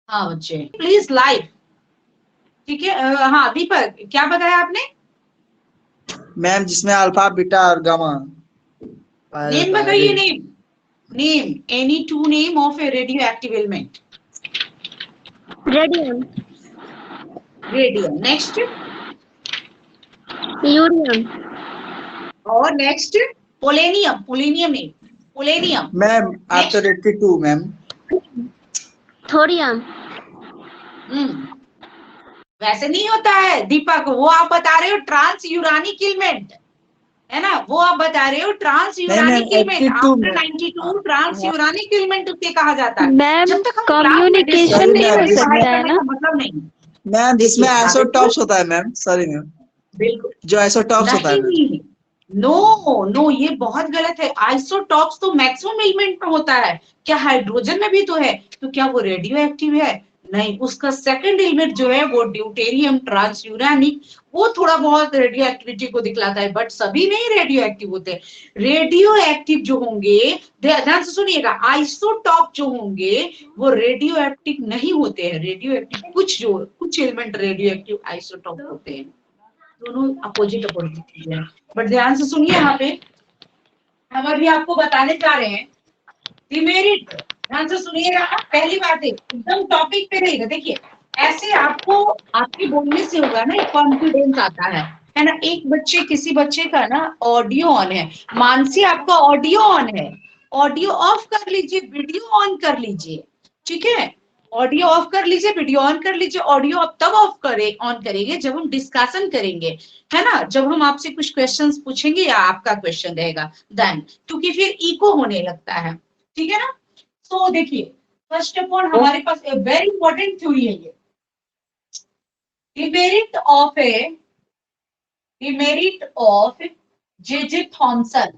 हाँ बच्चे please live, ठीक है। हाँ दीपक, क्या बताया आपने? मैम जिसमें अल्फा बीटा और गामा पाया नेम जाता है। बताइए, name. Name any two name of a radio active element. Radium, radium, next. यूरियम, और नेक्स्ट पोलेनियम, पोलेनियम नहीं, polonium. Ma'am after next 82 ma'am. Thorium, वैसे नहीं होता है दीपक, वो आप बता रहे हो ट्रांस यूरानिक एलिमेंट, है ना, वो आप बता रहे हो ट्रांस नहीं मैम यूरानिक एलिमेंट। 82 आफ्टर में 92 ट्रांस यूरानिक एलिमेंट उसे कहा जाता है। मैम जब तक हम क्लास में कम्युनिकेशन डिस्कस सॉरी नहीं नहीं हो मैम करते सकता पढ़ाई है करने ना? का मतलब नहीं। मैम जिसमें देखिए आइसोटॉप्स होता है मैम, सॉरी मैम, बिल्कुल जो आइसोटॉप्स होता है मैम। नहीं, नो नो, ये बहुत गलत है। आइसोटॉप्स तो मैक्सिमम एलिमेंट में होता है। क्या हाइड्रोजन में भी तो है? तो क्या वो रेडियो एक्टिव है? नहीं, उसका सेकंड एलिमेंट जो है वो ड्यूटेरियम ट्रांस यूरानिक, वो थोड़ा बहुत रेडियो एक्टिविटी को दिखलाता है, बट सभी नहीं रेडियो एक्टिव होते। रेडियो एक्टिव जो होंगे, ध्यान से सुनिएगा, आइसोटॉप जो होंगे वो रेडियो एक्टिव नहीं होते हैं। रेडियो एक्टिव कुछ एलिमेंट रेडियो एक्टिव आइसोटॉप होते हैं, दोनों अपोजिट अपोजिट चीजें हैं। बट ध्यान से सुनिए, यहाँ पे हम अभी आपको बताने जा रहे हैं डिमेरिट। ध्यान से सुनिएगा, पहली बात है एकदम टॉपिक पे रहेगा। देखिए ऐसे आपको आपके बोलने से होगा ना, एक कॉन्फिडेंस आता है ना। एक बच्चे, किसी बच्चे का ना ऑडियो ऑन है, मानसी आपका ऑडियो ऑन है, ऑडियो ऑफ कर लीजिए, वीडियो ऑन कर लीजिए, ठीक है। ऑडियो ऑफ कर लीजिए, वीडियो ऑन कर लीजिए। ऑडियो अब तब ऑन करेंगे जब हम डिस्कशन करेंगे, है ना, जब हम आपसे कुछ क्वेश्चंस पूछेंगे या आपका क्वेश्चन रहेगा देन, क्योंकि फिर इको होने लगता है, ठीक है ना। तो देखिए फर्स्ट ऑफ ऑल हमारे पास एक वेरी इंपॉर्टेंट थ्योरी है ये, demerit of J J Thomson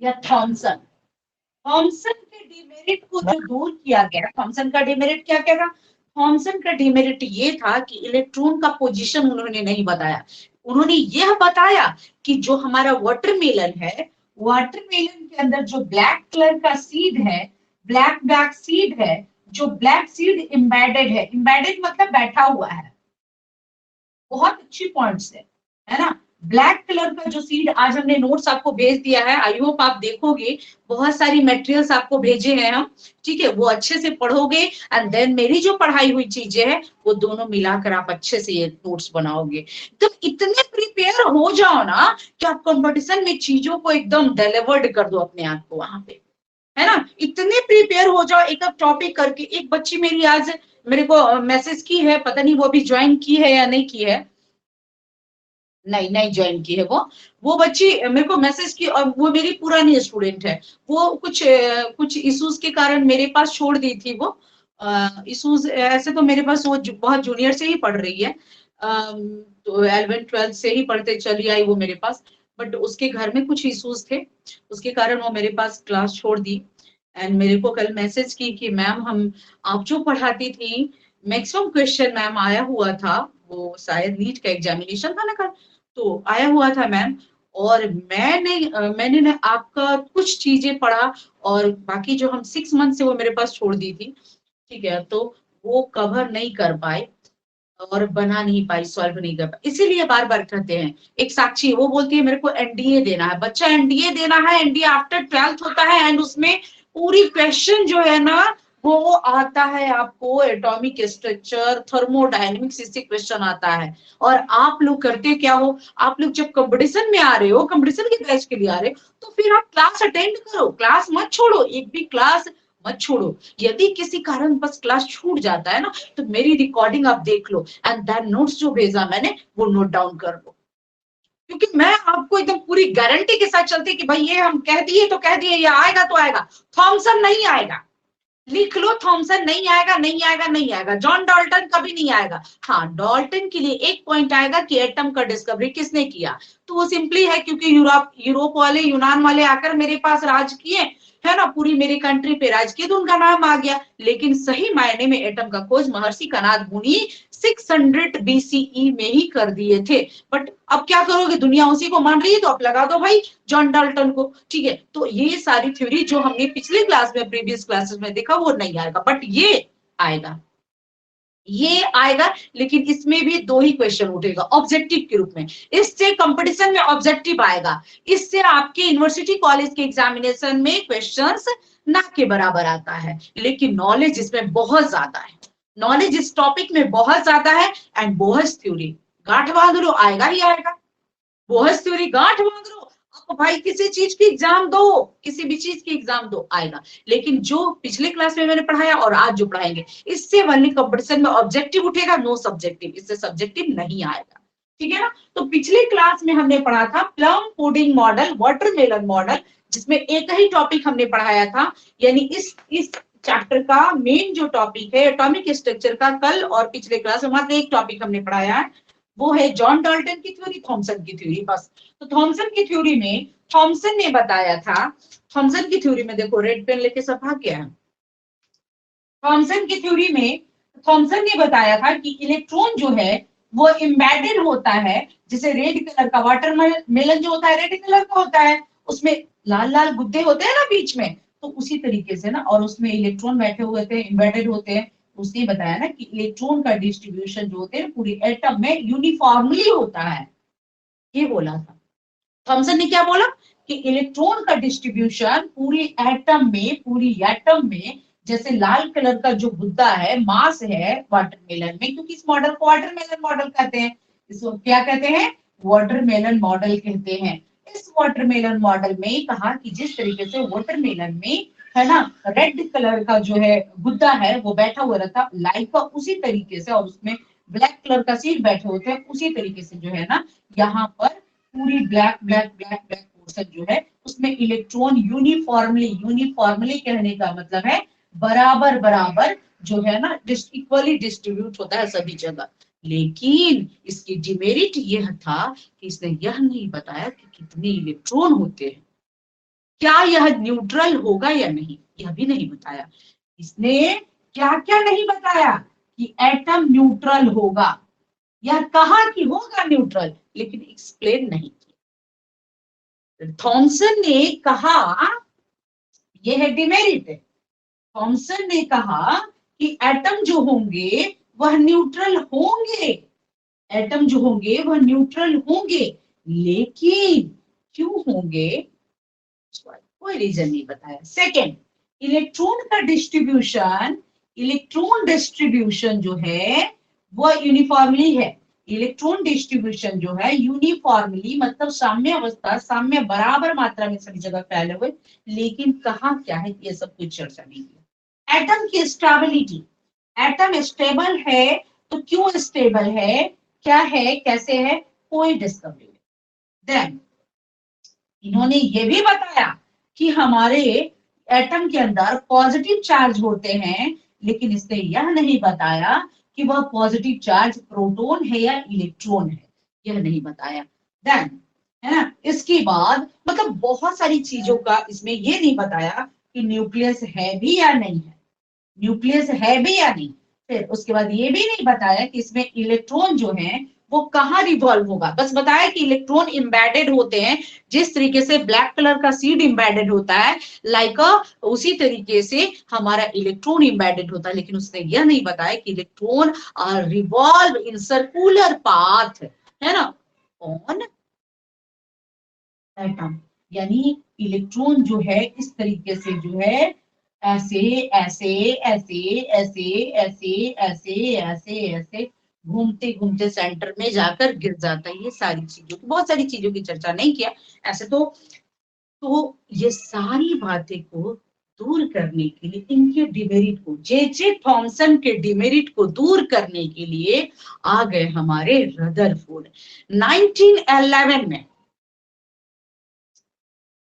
या थॉमसन। थॉमसन के डिमेरिट को जो दूर किया गया, थॉमसन का डिमेरिट क्या क्या था? थॉमसन का डिमेरिट ये था कि इलेक्ट्रॉन का पोजीशन उन्होंने नहीं बताया। उन्होंने यह बताया कि जो हमारा वाटरमेलन है, वाटरमेलन के अंदर जो ब्लैक कलर का सीड है, ब्लैक सीड है, जो ब्लैक सीड एम्बेडेड है, एम्बेडेड मतलब बैठा हुआ है, बहुत अच्छी पॉइंट्स है ना। ब्लैक कलर का जो सीड, आज हमने नोट्स आपको भेज दिया है, आई होप आप देखोगे, बहुत सारी मटेरियल्स आपको भेजे हैं हम, ठीक है, वो अच्छे से पढ़ोगे एंड देन मेरी जो पढ़ाई हुई चीजें हैं वो दोनों मिलाकर आप अच्छे से ये नोट्स बनाओगे। तो इतने प्रिपेयर हो जाओ ना कि आप कंपटीशन में चीजों को एकदम डिलीवर्ड कर दो अपने आप को वहां पे, है ना। इतने प्रिपेयर हो जाओ एक एक टॉपिक करके। एक बच्ची मेरी आज मेरे को मैसेज की है, पता नहीं वो अभी ज्वाइन की है या नहीं की है, नहीं ज्वाइन की है वो बच्ची मेरे को मैसेज की, और वो मेरी पुरानी स्टूडेंट है। वो कुछ इश्यूज के कारण मेरे पास छोड़ दी थी वो इश्यूज। ऐसे तो मेरे पास वो बहुत जूनियर से ही पढ़ रही है, तो 11th-12th से ही पढ़ते चली आई वो मेरे पास, बट उसके घर में कुछ इश्यूज थे, उसके कारण वो मेरे पास क्लास छोड़ दी। एंड मेरे को कल मैसेज की कि मैम हम आप जो पढ़ाती थी मैक्सिमम क्वेश्चन मैम आया हुआ था, वो शायद नीट का एग्जामिनेशन था ना, तो आया हुआ था मैम, और मैंने ना आपका कुछ चीजें पढ़ा, और बाकी जो हम 6 मंथ से वो मेरे पास छोड़ दी थी, ठीक है, तो वो कवर नहीं कर पाए और बना नहीं पाई, सॉल्व नहीं कर पाई। इसीलिए बार बार कहते हैं, एक साक्षी वो बोलती है मेरे को एनडीए देना है, बच्चा एनडीए देना है, एनडीए आफ्टर 12th होता है, एंड उसमें पूरी क्वेश्चन जो है ना वो आता है आपको, एटॉमिक स्ट्रक्चर, थर्मोडायनेमिक्स, इससे क्वेश्चन आता है। और आप लोग करते क्या हो, आप लोग जब कंपटीशन में आ रहे हो, कंपटीशन के बैच के लिए आ रहे हो, तो फिर आप क्लास अटेंड करो, क्लास मत छोड़ो, एक भी क्लास मत छोड़ो। यदि किसी कारण बस क्लास छूट जाता है ना, तो मेरी रिकॉर्डिंग आप देख लो एंड दैट नोट्स जो भेजा मैंने वो नोट डाउन कर लो, क्योंकि मैं आपको एकदम पूरी गारंटी के साथ चलती कि भाई ये हम कह दिए तो कह दिए, ये आएगा तो आएगा। थॉमसन नहीं आएगा, लिख लो, थॉमसन नहीं आएगा, नहीं आएगा, नहीं आएगा। जॉन डाल्टन कभी नहीं आएगा। हाँ, डाल्टन के लिए एक पॉइंट आएगा कि एटम का डिस्कवरी किसने किया, तो वो सिंपली है क्योंकि यूरोप वाले, यूनान वाले आकर मेरे पास राज किए, है ना, पूरी मेरी कंट्री पे राज किए, तो उनका नाम आ गया। लेकिन सही मायने में एटम का खोज महर्षि कनाद मुनि 600 बीसीई में ही कर दिए थे। बट अब क्या करोगे, दुनिया उसी को मान रही है, तो आप लगा दो भाई जॉन डाल्टन को, ठीक है। तो ये सारी थ्योरी जो हमने पिछले क्लास में, प्रीवियस क्लासेस में देखा, वो नहीं आएगा, बट ये आएगा। ये आएगा, लेकिन इसमें भी 2 ही क्वेश्चन उठेगा ऑब्जेक्टिव के रूप में। इससे कंपटीशन में ऑब्जेक्टिव आएगा, इससे आपके यूनिवर्सिटी कॉलेज के एग्जामिनेशन में क्वेश्चंस ना के बराबर आता है। लेकिन नॉलेज इसमें बहुत ज्यादा है, नॉलेज इस टॉपिक में बहुत ज्यादा है। एंड बोहस थ्योरी गांठ बांध लो, आएगा ही आएगा। बोहस थ्योरी गांठ बांध लो, आप भाई किसी चीज की एग्जाम दो, किसी भी चीज की एग्जाम दो, आएगा। लेकिन जो पिछले क्लास में मैंने पढ़ाया और आज जो पढ़ाएंगे, इससे वनली कंपटीशन में ऑब्जेक्टिव उठेगा, नो सब्जेक्टिव, इससे सब्जेक्टिव नहीं आएगा। ठीक है ना। तो पिछले क्लास में हमने पढ़ा था plum pudding model, watermelon model, जिसमें एक ही टॉपिक हमने पढ़ाया था। यानी इस चैप्टर का मेन जो टॉपिक है एटॉमिक स्ट्रक्चर का, कल और पिछले क्लास में मात्र एक टॉपिक हमने पढ़ाया है, वो है जॉन डाल्टन की थ्योरी, थॉमसन की थ्योरी, बस। तो थॉमसन की थ्योरी में थॉमसन ने बताया था, थॉमसन की थ्योरी में देखो रेड पेन लेके सब भाग गया है। थॉमसन की थ्योरी में थॉमसन ने बताया था कि इलेक्ट्रॉन जो है वो एम्बेडेड होता है, जैसे रेड कलर का वाटरमेलन जो होता है रेड कलर का होता है, उसमें लाल लाल गुद्दे होते हैं ना बीच में, तो उसी तरीके से ना, और उसमें इलेक्ट्रॉन बैठे हुए थे, एम्बेडेड होते हैं। उसने बताया ना कि इलेक्ट्रॉन का डिस्ट्रीब्यूशन जो होते हैं पूरी एटम में यूनिफॉर्मली होता है, ये बोला था। थॉमसन ने क्या बोला कि इलेक्ट्रॉन का डिस्ट्रीब्यूशन पूरी एटम में जैसे लाल कलर का जो गुद्दा है, मास है वाटरमेलन में, क्योंकि इस मॉडल को वाटरमेलन मॉडल कहते हैं, इसको क्या कहते हैं, वाटरमेलन मॉडल कहते हैं। इस वाटरमेलन मॉडल में कहा कि जिस तरीके से वाटरमेलन में है ना रेड कलर का जो है गुद्दा है वो बैठा हुआ रहता लाइट का, उसी तरीके से, और उसमें ब्लैक कलर का सीड बैठे होते हैं, उसी तरीके से जो है ना यहाँ पर पूरी black black black black portion जो है उसमें इलेक्ट्रॉन यूनिफॉर्मली कहने का मतलब है बराबर बराबर जो है ना इक्वली डिस्ट्रीब्यूट होता है सभी जगह। लेकिन इसकी डिमेरिट यह था कि इसने यह नहीं बताया कि कितने इलेक्ट्रॉन होते हैं, क्या यह न्यूट्रल होगा या नहीं, यह भी नहीं बताया। इसने क्या क्या नहीं बताया कि एटम न्यूट्रल होगा, यह कहा कि होगा न्यूट्रल, लेकिन एक्सप्लेन नहीं किया। थॉमसन ने कहा, यह है डिमेरिट, थॉमसन ने कहा कि एटम जो होंगे वह न्यूट्रल होंगे, एटम जो होंगे वह न्यूट्रल होंगे, लेकिन क्यों होंगे कोई रीजन नहीं बताया। सेकेंड, इलेक्ट्रॉन डिस्ट्रीब्यूशन जो है वह यूनिफॉर्मली है, इलेक्ट्रॉन डिस्ट्रीब्यूशन जो है यूनिफॉर्मली मतलब साम्य अवस्था, साम्य बराबर मात्रा में सभी जगह फैले हुए, लेकिन कहा क्या है ये सब कुछ चर्चा नहीं किया। एटम की स्टेबिलिटी, एटम स्टेबल है तो क्यों स्टेबल है, क्या है, कैसे है, कोई डिस्कवरी नहीं। देन इन्होंने ये भी बताया कि हमारे एटम के अंदर पॉजिटिव चार्ज होते हैं, लेकिन इसने यह नहीं बताया कि वह पॉजिटिव चार्ज प्रोटॉन है या इलेक्ट्रॉन है, यह नहीं बताया। देन है ना, इसके बाद मतलब बहुत सारी चीजों का इसमें ये नहीं बताया कि न्यूक्लियस है भी या नहीं है, न्यूक्लियस है भी या नहीं। फिर उसके बाद ये भी नहीं बताया कि इसमें इलेक्ट्रॉन जो है वो कहाँ रिवॉल्व होगा, बस बताया कि इलेक्ट्रॉन एम्बेडेड होते हैं, जिस तरीके से ब्लैक कलर का सीड एम्बेडेड होता है लाइक उसी तरीके से हमारा इलेक्ट्रॉन एम्बेडेड होता है। लेकिन उसने यह नहीं बताया कि electron revolve in circular path, है ना, ऑन एटम। यानी इलेक्ट्रॉन जो है इस तरीके से जो है ऐसे ऐसे ऐसे ऐसे ऐसे ऐसे ऐसे ऐसे घूमते घूमते सेंटर में जाकर गिर जाता है। ये सारी चीजों की, बहुत सारी चीजों की चर्चा नहीं किया ऐसे तो ये सारी बातें को दूर करने के लिए, इनके डिमेरिट को, जे थॉमसन के डिमेरिट को दूर करने के लिए आ गए हमारे रदरफोर्ड 1911 में।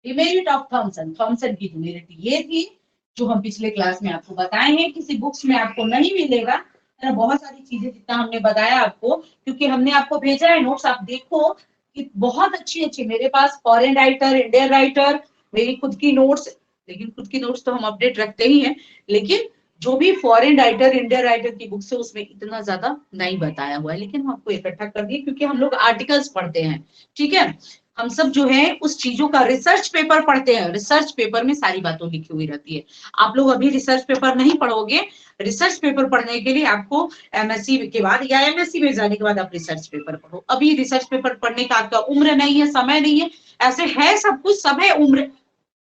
डिमेरिट ऑफ थॉमसन, थॉमसन की डिमेरिट ये थी जो हम पिछले क्लास में आपको बताए हैं, किसी बुक्स में आपको नहीं मिलेगा, है ना, बहुत सारी चीजें जितना हमने बताया आपको, क्योंकि हमने आपको भेजा है नोट्स, आप देखो कि बहुत अच्छी अच्छी मेरे पास फॉरेन राइटर, इंडियन राइटर, मेरी खुद की नोट्स, लेकिन खुद की नोट्स तो हम अपडेट रखते ही हैं, लेकिन जो भी फॉरेन राइटर, इंडियन राइटर की बुक्स है उसमें इतना ज्यादा नहीं बताया हुआ है, लेकिन हम आपको इकट्ठा कर दिए क्योंकि हम लोग आर्टिकल्स पढ़ते हैं, ठीक है। हम सब जो है उस चीजों का रिसर्च पेपर पढ़ते हैं, रिसर्च पेपर में सारी बातों लिखी हुई रहती है। आप लोग अभी रिसर्च पेपर नहीं पढ़ोगे, रिसर्च पेपर पढ़ने के लिए आपको एमएससी के बाद या एमएससी में जाने के बाद आप रिसर्च पेपर पढ़ो। अभी रिसर्च पेपर पढ़ने का आपका उम्र नहीं है, समय नहीं है, ऐसे है सब कुछ, सब है, उम्र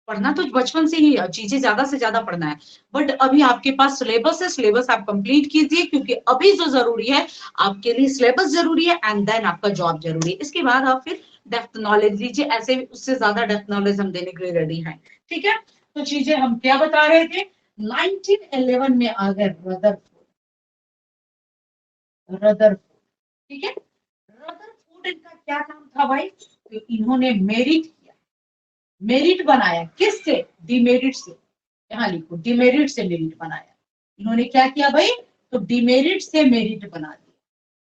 पढ़ना तो बचपन से ही चीजें ज्यादा से ज्यादा पढ़ना है, बट अभी आपके पास सिलेबस है, सिलेबस आप कंप्लीट कीजिए, क्योंकि अभी जो जरूरी है आपके लिए सिलेबस जरूरी है एंड देन आपका जॉब जरूरी है। इसके बाद आप फिर डेप्थ नॉलेज लीजिए, ऐसे उससे ज्यादा डेप्थ नॉलेज हम देने के लिए रेडी हैं। ठीक है, तो चीजें हम क्या बता रहे थे, 1911 में आ गए रदरफोर्ड। ठीक है, रदरफोर्ड इनका क्या काम था भाई, तो इन्होंने मेरिट बनाया, किससे, डिमेरिट से, यहाँ लिखो डिमेरिट से मेरिट बनाया। इन्होंने क्या किया भाई, तो डिमेरिट से मेरिट बना दिया।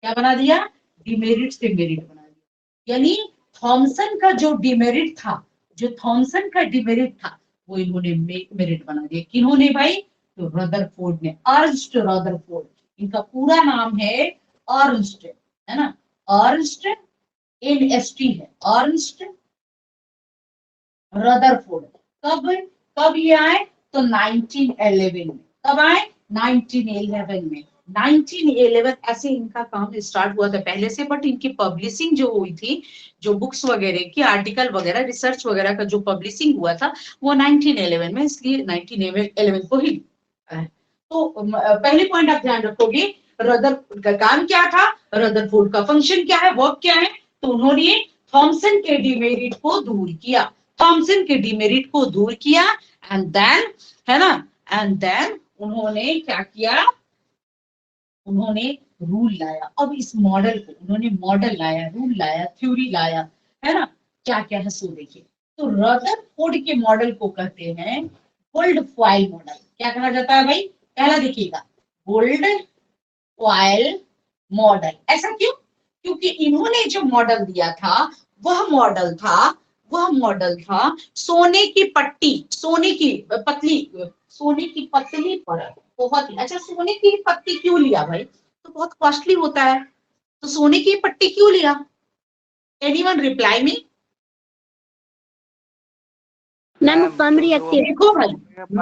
क्या बना दिया, डिमेरिट से मेरिट बना दिया। यानी थॉमसन का जो डिमेरिट था, जो थॉमसन का डिमेरिट था, वो इन्होंने मेरिट बना दिया। किन्होंने भाई, तो रदरफोर्ड ने, अर्न्स्ट रदरफोर्ड, इनका पूरा नाम है अर्न्स्ट, है ना, अर्न्स्ट एनएसटी है, अर्न्स्ट रदरफोर्ड। कब कब ये आए, तो 1911 में। कब आए, 1911 में। 1911 ऐसे इनका काम स्टार्ट हुआ था पहले से, बट इनकी पब्लिशिंग जो हुई थी, जो बुक्स वगैरह की, आर्टिकल वगैरह, रिसर्च वगैरह का जो पब्लिशिंग हुआ था वो 1911 में, इसलिए 1911 को ही। तो पहले पॉइंट आप ध्यान रखोगे, रदरफोर्ड का काम क्या था, रदरफोर्ड का फंक्शन क्या है, वर्क क्या है, तो उन्होंने थॉमसन के डिमेरिट को दूर किया, थॉमसन के डिमेरिट को दूर किया एंड देन, है ना, एंड देन उन्होंने क्या किया, उन्होंने रूल लाया। अब इस मॉडल को उन्होंने मॉडल लाया, रूल लाया, थ्योरी लाया, है ना, क्या क्या है सो देखिए। तो रदरफोर्ड के मॉडल को कहते हैं गोल्ड फॉइल मॉडल। क्या कहा जाता है भाई, पहला देखिएगा, गोल्ड फॉइल मॉडल। ऐसा क्यों, क्योंकि इन्होंने जो मॉडल दिया था वह मॉडल था, वह मॉडल था सोने की पट्टी, सोने की पतली, सोने की पतली परत, बहुत ही अच्छा। सोने की पट्टी क्यों लिया भाई, तो बहुत कॉस्टली होता है, तो सोने की पट्टी क्यों लिया, एनीवन रिप्लाई मी। मैम कम रिएक्टिव। देखो भाई,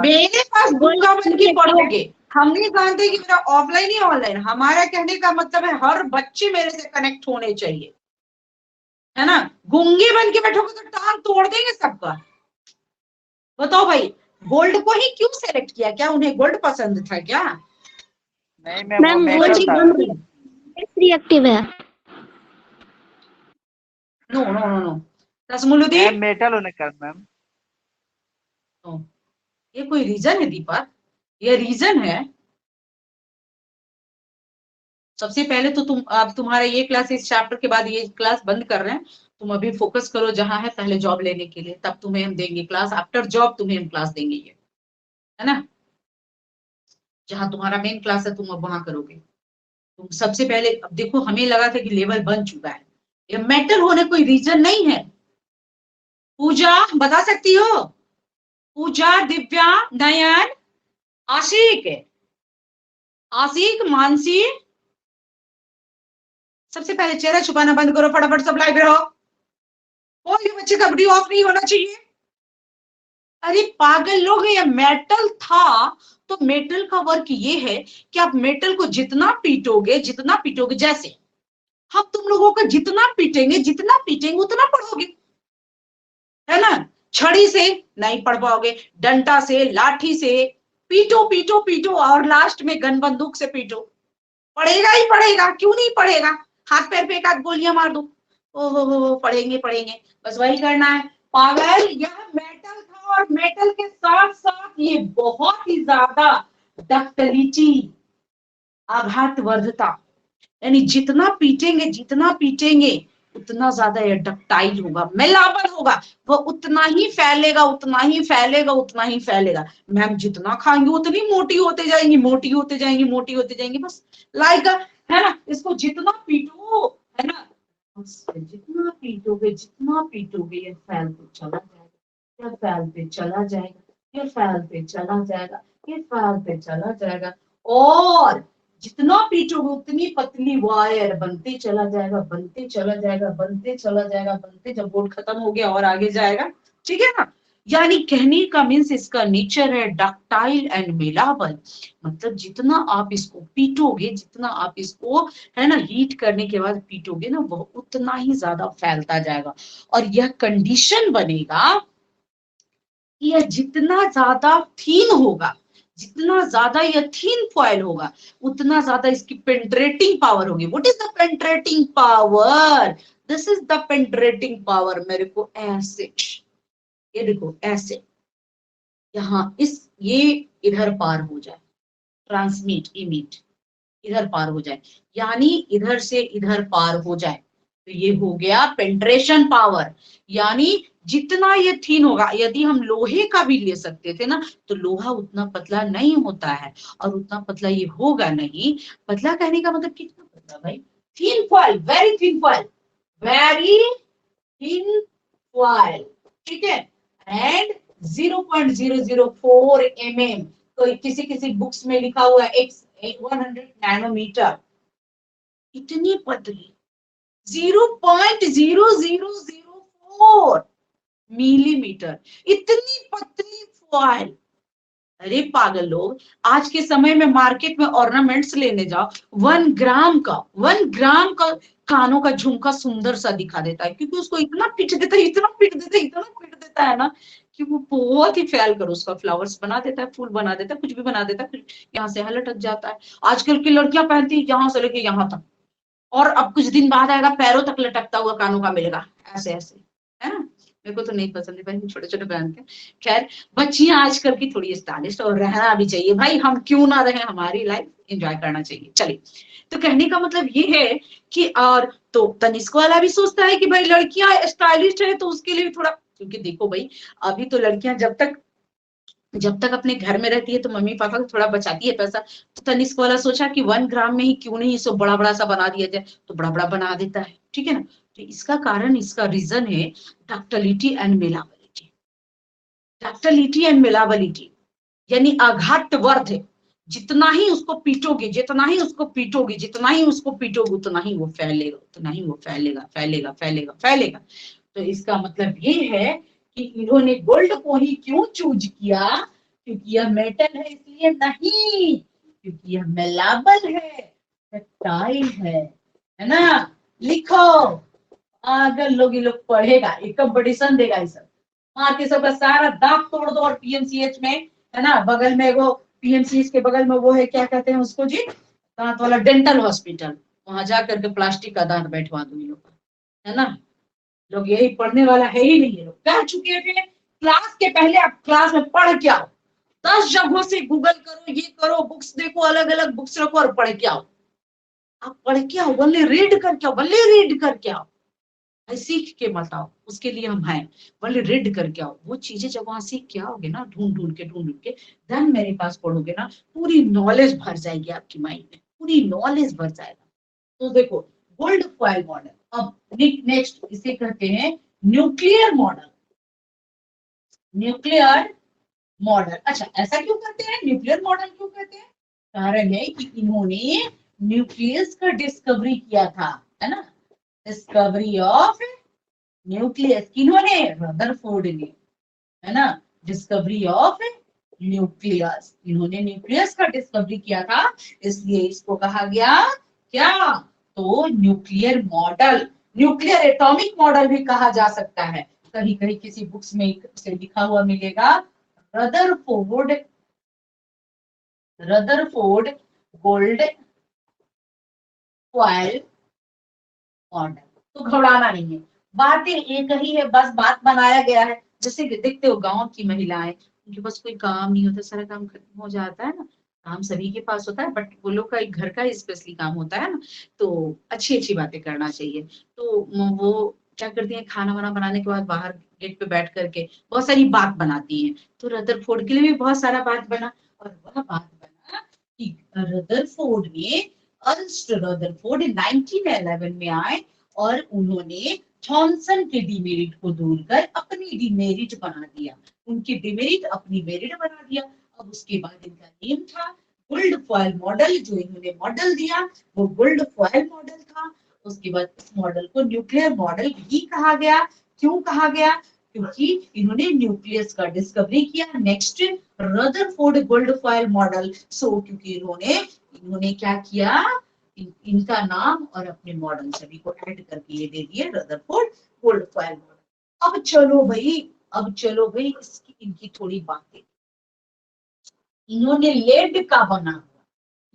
मेरे पास गूंगा बन के पढ़ोगे, हम नहीं जानते कि मेरा ऑफलाइन ही ऑनलाइन, हमारा कहने का मतलब है हर बच्चे मेरे से कनेक्ट होने चाहिए, है ना। गूंगे बन के बैठोगे तो टांग तोड़ देंगे सबका। बताओ भाई, गोल्ड को ही क्यों सेलेक्ट किया, क्या उन्हें गोल्ड पसंद था क्या, नहीं मैम, वो गोल्ड मेटल था। रिएक्टिव है। नो नो नो नो, रसमुलुद्दीन, मैम मेटल होने का मैम। ये कोई रीजन है दीपक, ये रीजन है। सबसे पहले तो तुम, अब तुम्हारा ये क्लास, इस चैप्टर के बाद ये क्लास बंद कर रहे हैं, तुम अभी फोकस करो जहां है, पहले जॉब लेने के लिए, तब तुम्हें हम देंगे क्लास, आफ्टर जॉब तुम्हें हम क्लास देंगे, ये है ना, जहां तुम्हारा मेन क्लास है तुम अब वहां करोगे। तुम सबसे पहले, अब देखो हमें लगा था कि लेवल बन चुका है, ये मेटल होने कोई रीजन नहीं है। पूजा बता सकती हो, पूजा, दिव्या, नयन, आशिक, आशिक, मानसी, सबसे पहले चेहरा छुपाना बंद करो, फटाफट सब लाइव रहो, कोई भी बच्चे का वीडियो ऑफ नहीं होना चाहिए। अरे पागल लोग, ये मेटल था, तो मेटल का वर्क ये है कि आप मेटल को जितना पीटोगे, जितना पीटोगे, जैसे हम तुम लोगों को जितना पीटेंगे, जितना पीटेंगे उतना पढ़ोगे, है ना। छड़ी से नहीं पढ़ पाओगे, डंडा से, लाठी से पीटो पीटो पीटो, और लास्ट में गन बंदूक से पीटो, पढ़ेगा ही पढ़ेगा, क्यों नहीं पढ़ेगा, हाथ पैर पे एक आध गोलियां मार दो, ओ पढ़ेंगे पढ़ेंगे, बस वही करना है। पागल, यह मेटल था, और मेटल के साथ साथ ये बहुत ही ज्यादा डक्टिलिटी, आघातवर्धता, यानी जितना पीटेंगे, जितना पीटेंगे उतना ज्यादा ये डक्टाइल होगा, मेलाबल होगा, वो उतना ही फैलेगा, उतना ही फैलेगा, उतना ही फैलेगा। मैम जितना खाएंगे उतनी मोटी होते जाएंगी, मोटी होते जाएंगी, मोटी होते जाएंगी, बस लाइक, है ना, इसको जितना पीटो, है ना, जितना पीटोगे, जितना पीटोगे, ये फैलते चला जाएगा, ये फैलते चला जाएगा, ये फैलते चला जाएगा, ये फैलते चला जाएगा, और जितना पीटोगे उतनी पतली वायर बनते चला जाएगा, बनते चला जाएगा, बनते चला जाएगा, बनते, जब बोर्ड खत्म हो गया और आगे जाएगा, ठीक है ना। यानी कहने का मीन्स इसका नेचर है डक्टाइल एंड मेलाबल, मतलब जितना आप इसको पीटोगे, जितना आप इसको है ना हीट करने के बाद पीटोगे ना, वो उतना ही ज्यादा फैलता जाएगा। और यह कंडीशन बनेगा कि यह जितना ज्यादा थीन होगा, जितना ज्यादा यह थीन फॉयल होगा, उतना ज्यादा इसकी पेंट्रेटिंग पावर होगी। What is the penetrating power? This is the penetrating power. मेरे को ऐसे, ये देखो ऐसे, यहाँ इस ये इधर पार हो जाए, ट्रांसमिट इमिट इधर पार हो जाए, यानी इधर से इधर पार हो जाए, तो ये हो गया पेंट्रेशन पावर। यानी जितना ये थीन होगा, यदि हम लोहे का भी ले सकते थे ना, तो लोहा उतना पतला नहीं होता है, और उतना पतला ये होगा नहीं। पतला कहने का मतलब कितना पतला भाई? थीन फॉयल, वेरी थीन फॉयल, वेरी थीन फॉयल, ठीक है। एंड 0.004 mm, तो किसी किसी बुक्स में लिखा हुआ है 100 नैनोमीटर, इतनी पतली 0.0004 मिलीमीटर, इतनी पतली फॉयल। अरे पागल लोग, आज के समय में मार्केट में ऑर्नामेंट्स लेने जाओ, 1 ग्राम का कानों का झुमका सुंदर सा दिखा देता है, क्योंकि उसको इतना पीट देता है, इतना पीट देता है, इतना पीट देता है ना, कि वो बहुत ही फैल कर उसका फ्लावर्स बना देता है, फूल बना देता है, कुछ भी बना देता है, फिर यहाँ से यहाँ लटक जाता है। आजकल की लड़कियां पहनती है यहाँ से लेके यहाँ तक, और अब कुछ दिन बाद आएगा पैरों तक लटकता हुआ कानों का मिलेगा, ऐसे ऐसे, है ना। मेरे को तो नहीं पसंद है भाई छोटे छोटे पहन के। खैर, बच्चियां आजकल की थोड़ी स्टाइलिश, और रहना भी चाहिए भाई, हम क्यों ना रहे, हमारी लाइफ एंजॉय करना चाहिए। चलिए, तो कहने का मतलब ये है कि, और तो तनिष्क वाला भी सोचता है कि भाई लड़कियां स्टाइलिश है, तो उसके लिए भी थोड़ा, क्योंकि देखो भाई, अभी तो लड़कियां जब तक अपने घर में रहती है तो मम्मी पापा को थोड़ा बचाती है पैसा, तो तनिष्क वाला सोचा कि 1 ग्राम में ही क्यों नहीं इसको बड़ा बड़ा सा बना दिया जाए, तो बड़ा बड़ा बना देता है, ठीक है ना। तो इसका कारण, इसका रीजन है ductility and malleability. Ductility and malleability यानी आघातवर्ध, जितना ही उसको पीटोगे, जितना ही उसको पीटोगे, जितना ही उसको पीटोगे, उतना ही वो फैलेगा, उतना ही वो फैलेगा, फैलेगा, फैलेगा, फैलेगा। तो इसका मतलब ये है कि इन्होंने गोल्ड को ही क्यों चूज किया? क्योंकि यह मेटल है इसलिए नहीं, क्योंकि यह मेलाबल है, टक्टाइल है ना। लिखो, अगर लोग ये लोग पढ़ेगा, एक कंपटीशन देगा, ये सब मार के सबका सारा दांत तोड़ दो, और पीएमसीएच में, है ना, बगल में वो, पीएमसीएच के बगल में वो है, क्या कहते हैं उसको जी, दांत वाला डेंटल हॉस्पिटल, वहां जा करके प्लास्टिक का दांत बैठवा दो ये लोग का, है ना। लोग यही पढ़ने वाला है ही नहीं, ये लोग कह चुके थे क्लास के पहले, आप क्लास में पढ़ के आओ, 10 जगहों से गूगल करो, ये करो, बुक्स देखो, अलग अलग बुक्स रखो और पढ़ के आओ। आप पढ़ के आओ, बल्ले रीड करके आओ, बल्ले रीड करके आओ, सीख के मत आओ, उसके लिए हम हैं, बल्ले रीड करके आओ। वो चीजें जब वहां सीख के आओगे ना, ढूंढ ढूंढ के देन मेरे पास पढ़ोगे ना, पूरी नॉलेज भर जाएगी आपकी माइंड में, पूरी नॉलेज भर जाएगा। तो देखो, गोल्ड फॉयल मॉडल। अब नेक्स्ट इसे कहते हैं न्यूक्लियर मॉडल। न्यूक्लियर मॉडल, अच्छा ऐसा क्यों करते हैं, न्यूक्लियर मॉडल क्यों कहते हैं? कारण है कि इन्होंने न्यूक्लियस का डिस्कवरी किया था, है ना। डिस्कवरी ऑफ न्यूक्लियस किन्होंने? रदरफोर्ड ने, है ना। डिस्कवरी ऑफ न्यूक्लियस, इन्होंने न्यूक्लियस का डिस्कवरी किया था, इसलिए इसको कहा गया क्या? तो nuclear model, nuclear atomic model भी कहा जा सकता है। कहीं कहीं किसी बुक्स में इसे लिखा हुआ मिलेगा रदरफोर्ड गोल्ड फॉयल मॉडल। तो घबराना नहीं है, बातें एक ही है, बस बात बनाया गया है। जैसे देखते हो गांव की महिलाएं, उनके पास कोई काम नहीं होता, सारा काम खत्म हो जाता है ना, काम सभी के पास होता है, बट वो लोग का एक घर का स्पेशली काम होता है ना, तो अच्छी अच्छी बातें करना चाहिए। तो वो क्या करती है, खाना वाना बनाने के बाद बाहर गेट पे बैठ करके बहुत सारी बात बनाती है। तो रदरफोर्ड के लिए भी बहुत सारा बात बना, और वह बात बना कि रदरफोर्ड ने, अर्नस्ट रदरफोर्ड 1911 में आए, और उन्होंने थॉमसन के डिमेरिट को दूर कर अपनी डिमेरिट बना दिया, उनकी डिमेरिट अपनी मेरिट बना दिया। अब उसके बाद इनका नेम था गोल्ड फॉयल मॉडल जो इन्होंने मॉडल दिया वो गोल्ड फॉयल मॉडल था। उसके बाद इस मॉडल को न्यूक्लियर मॉडल भी कहा गया। क्यों कहा गया? क्योंकि इन्होंने न्यूक्लियस का डिस्कवरी किया। Next Rutherford gold foil model. So क्योंकि इन्होंने क्या किया, इनका नाम और अपने मॉडल सभी को ऐड करके ये दे दिए रदरफोर्ड गोल्ड फॉयल मॉडल। अब चलो भाई इसकी इनकी थोड़ी बातें। इन्होंने लेड का बना हुआ,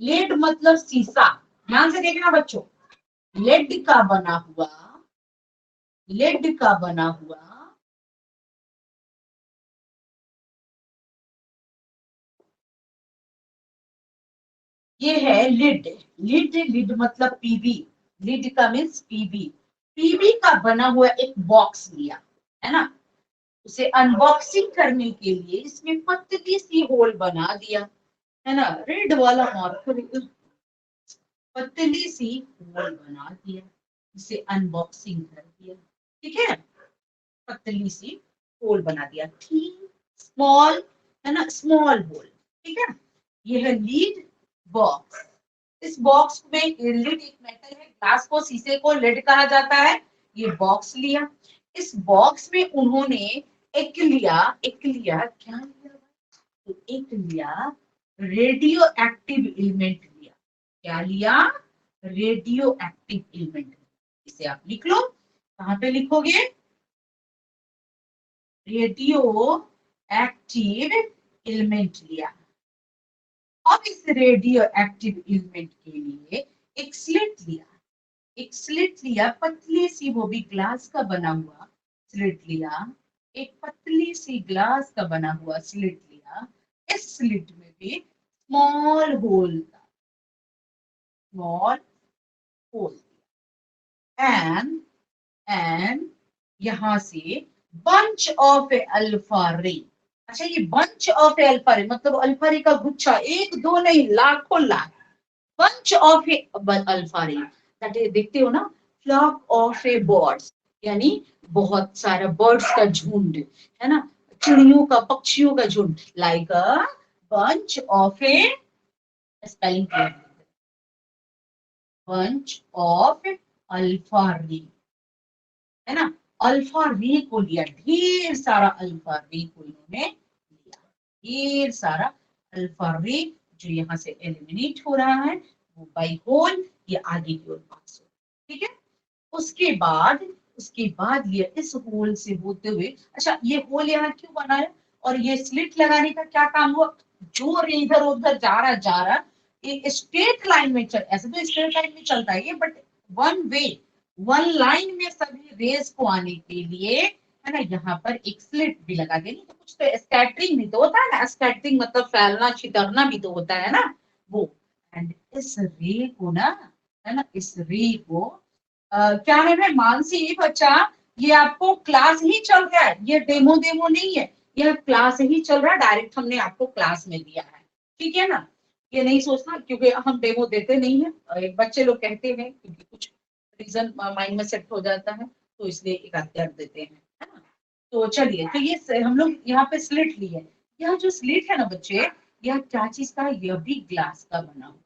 लेड मतलब शीशा, ध्यान से देखना बच्चों, लेड का बना हुआ, लेड का बना हुआ ये है लिड। लिड मतलब पीबी, लिड का मीन्स पीबी, पीबी का बना हुआ एक बॉक्स लिया, है ना। उसे अनबॉक्सिंग करने के लिए इसमें पतली सी होल बना दिया, है ना, रेड वाला मार्कर, पतली सी होल बना दिया, इसे अनबॉक्सिंग कर दिया, ठीक है, पतली सी होल बना दिया, ठीक, स्मॉल, है ना, स्मॉल होल, ठीक है। ये है लीड बॉक्स। इस बॉक्स में लिड एक मेटल है, ग्लास को, शीशे को लिड कहा जाता है। ये बॉक्स लिया, इस बॉक्स में उन्होंने एक लिया क्या लिया? तो एक लिया रेडियो एक्टिव एलिमेंट लिया। क्या लिया? Radio active element. इसे आप लिख लो, कहां पे लिखोगे? रेडियो एक्टिव एलिमेंट लिया। अब इस रेडियो एक्टिव एलिमेंट के लिए एक स्लिट लिया, एक स्लिट लिया पतली सी, वो भी ग्लास का बना हुआ स्लिट लिया, एक पतली सी ग्लास का बना हुआ स्लिट लिया। इस स्लिट में भी स्मॉल होल था, स्मॉल होल, एंड यहां से बंच ऑफ अल्फा रे। अच्छा, ये बंच ऑफ अल्फा रे मतलब अल्फा रे का गुच्छा, एक दो नहीं, लाखों लाख, बंच ऑफ अल्फा रे, दैट इज, देखते हो ना, फ्लॉक ऑफ ए बर्ड्स, यानी बहुत सारा बर्ड्स का झुंड, है ना, चिड़ियों का, पक्षियों का झुंड, like a bunch of A, spelling clear, bunch of alpha रे, है ना। अल्फा रे को लिया, ढेर सारा अल्फा रे को इन्होंने लिया, ढेर सारा अल्फा रे जो यहाँ से एलिमिनेट हो रहा है वो बाई होल ये आगे की ओर पास हो, ठीक है। उसके बाद ये इस होल से होते हुए, अच्छा ये होल यहाँ क्यों बना है और ये स्लिट लगाने का क्या काम हुआ? जो रे इधर उधर जा रहा ये स्ट्रेट लाइन में चल, ऐसे तो स्ट्रेट लाइन में चलता है ये, but one way, one line में सभी रेस को आने के लिए, है ना, यहाँ पर एक स्लिट भी लगा देनी, तो कुछ तो स्कैटरिंग भी तो होता है ना, स्कैटरिंग मतलब फैलना छितरना भी तो होता है ना वो। एंड इस रे को ना, है ना, इस रे को क्या है मानसी बच्चा, ये आपको क्लास ही चल रहा है, ये डेमो डेमो नहीं है, यह क्लास ही चल रहा है, डायरेक्ट हमने आपको क्लास में दिया है, ठीक है ना। ये नहीं सोचना क्योंकि हम डेमो देते नहीं है, बच्चे लोग कहते हैं क्योंकि कुछ रीजन माइंड में सेट हो जाता है तो इसलिए एक आध कर देते हैं, है ना। तो चलिए, तो ये हम लोग यहाँ पे स्लिट ली है, यह जो स्लिट है ना बच्चे, यह क्या चीज का है? यह भी ग्लास का बना हुआ,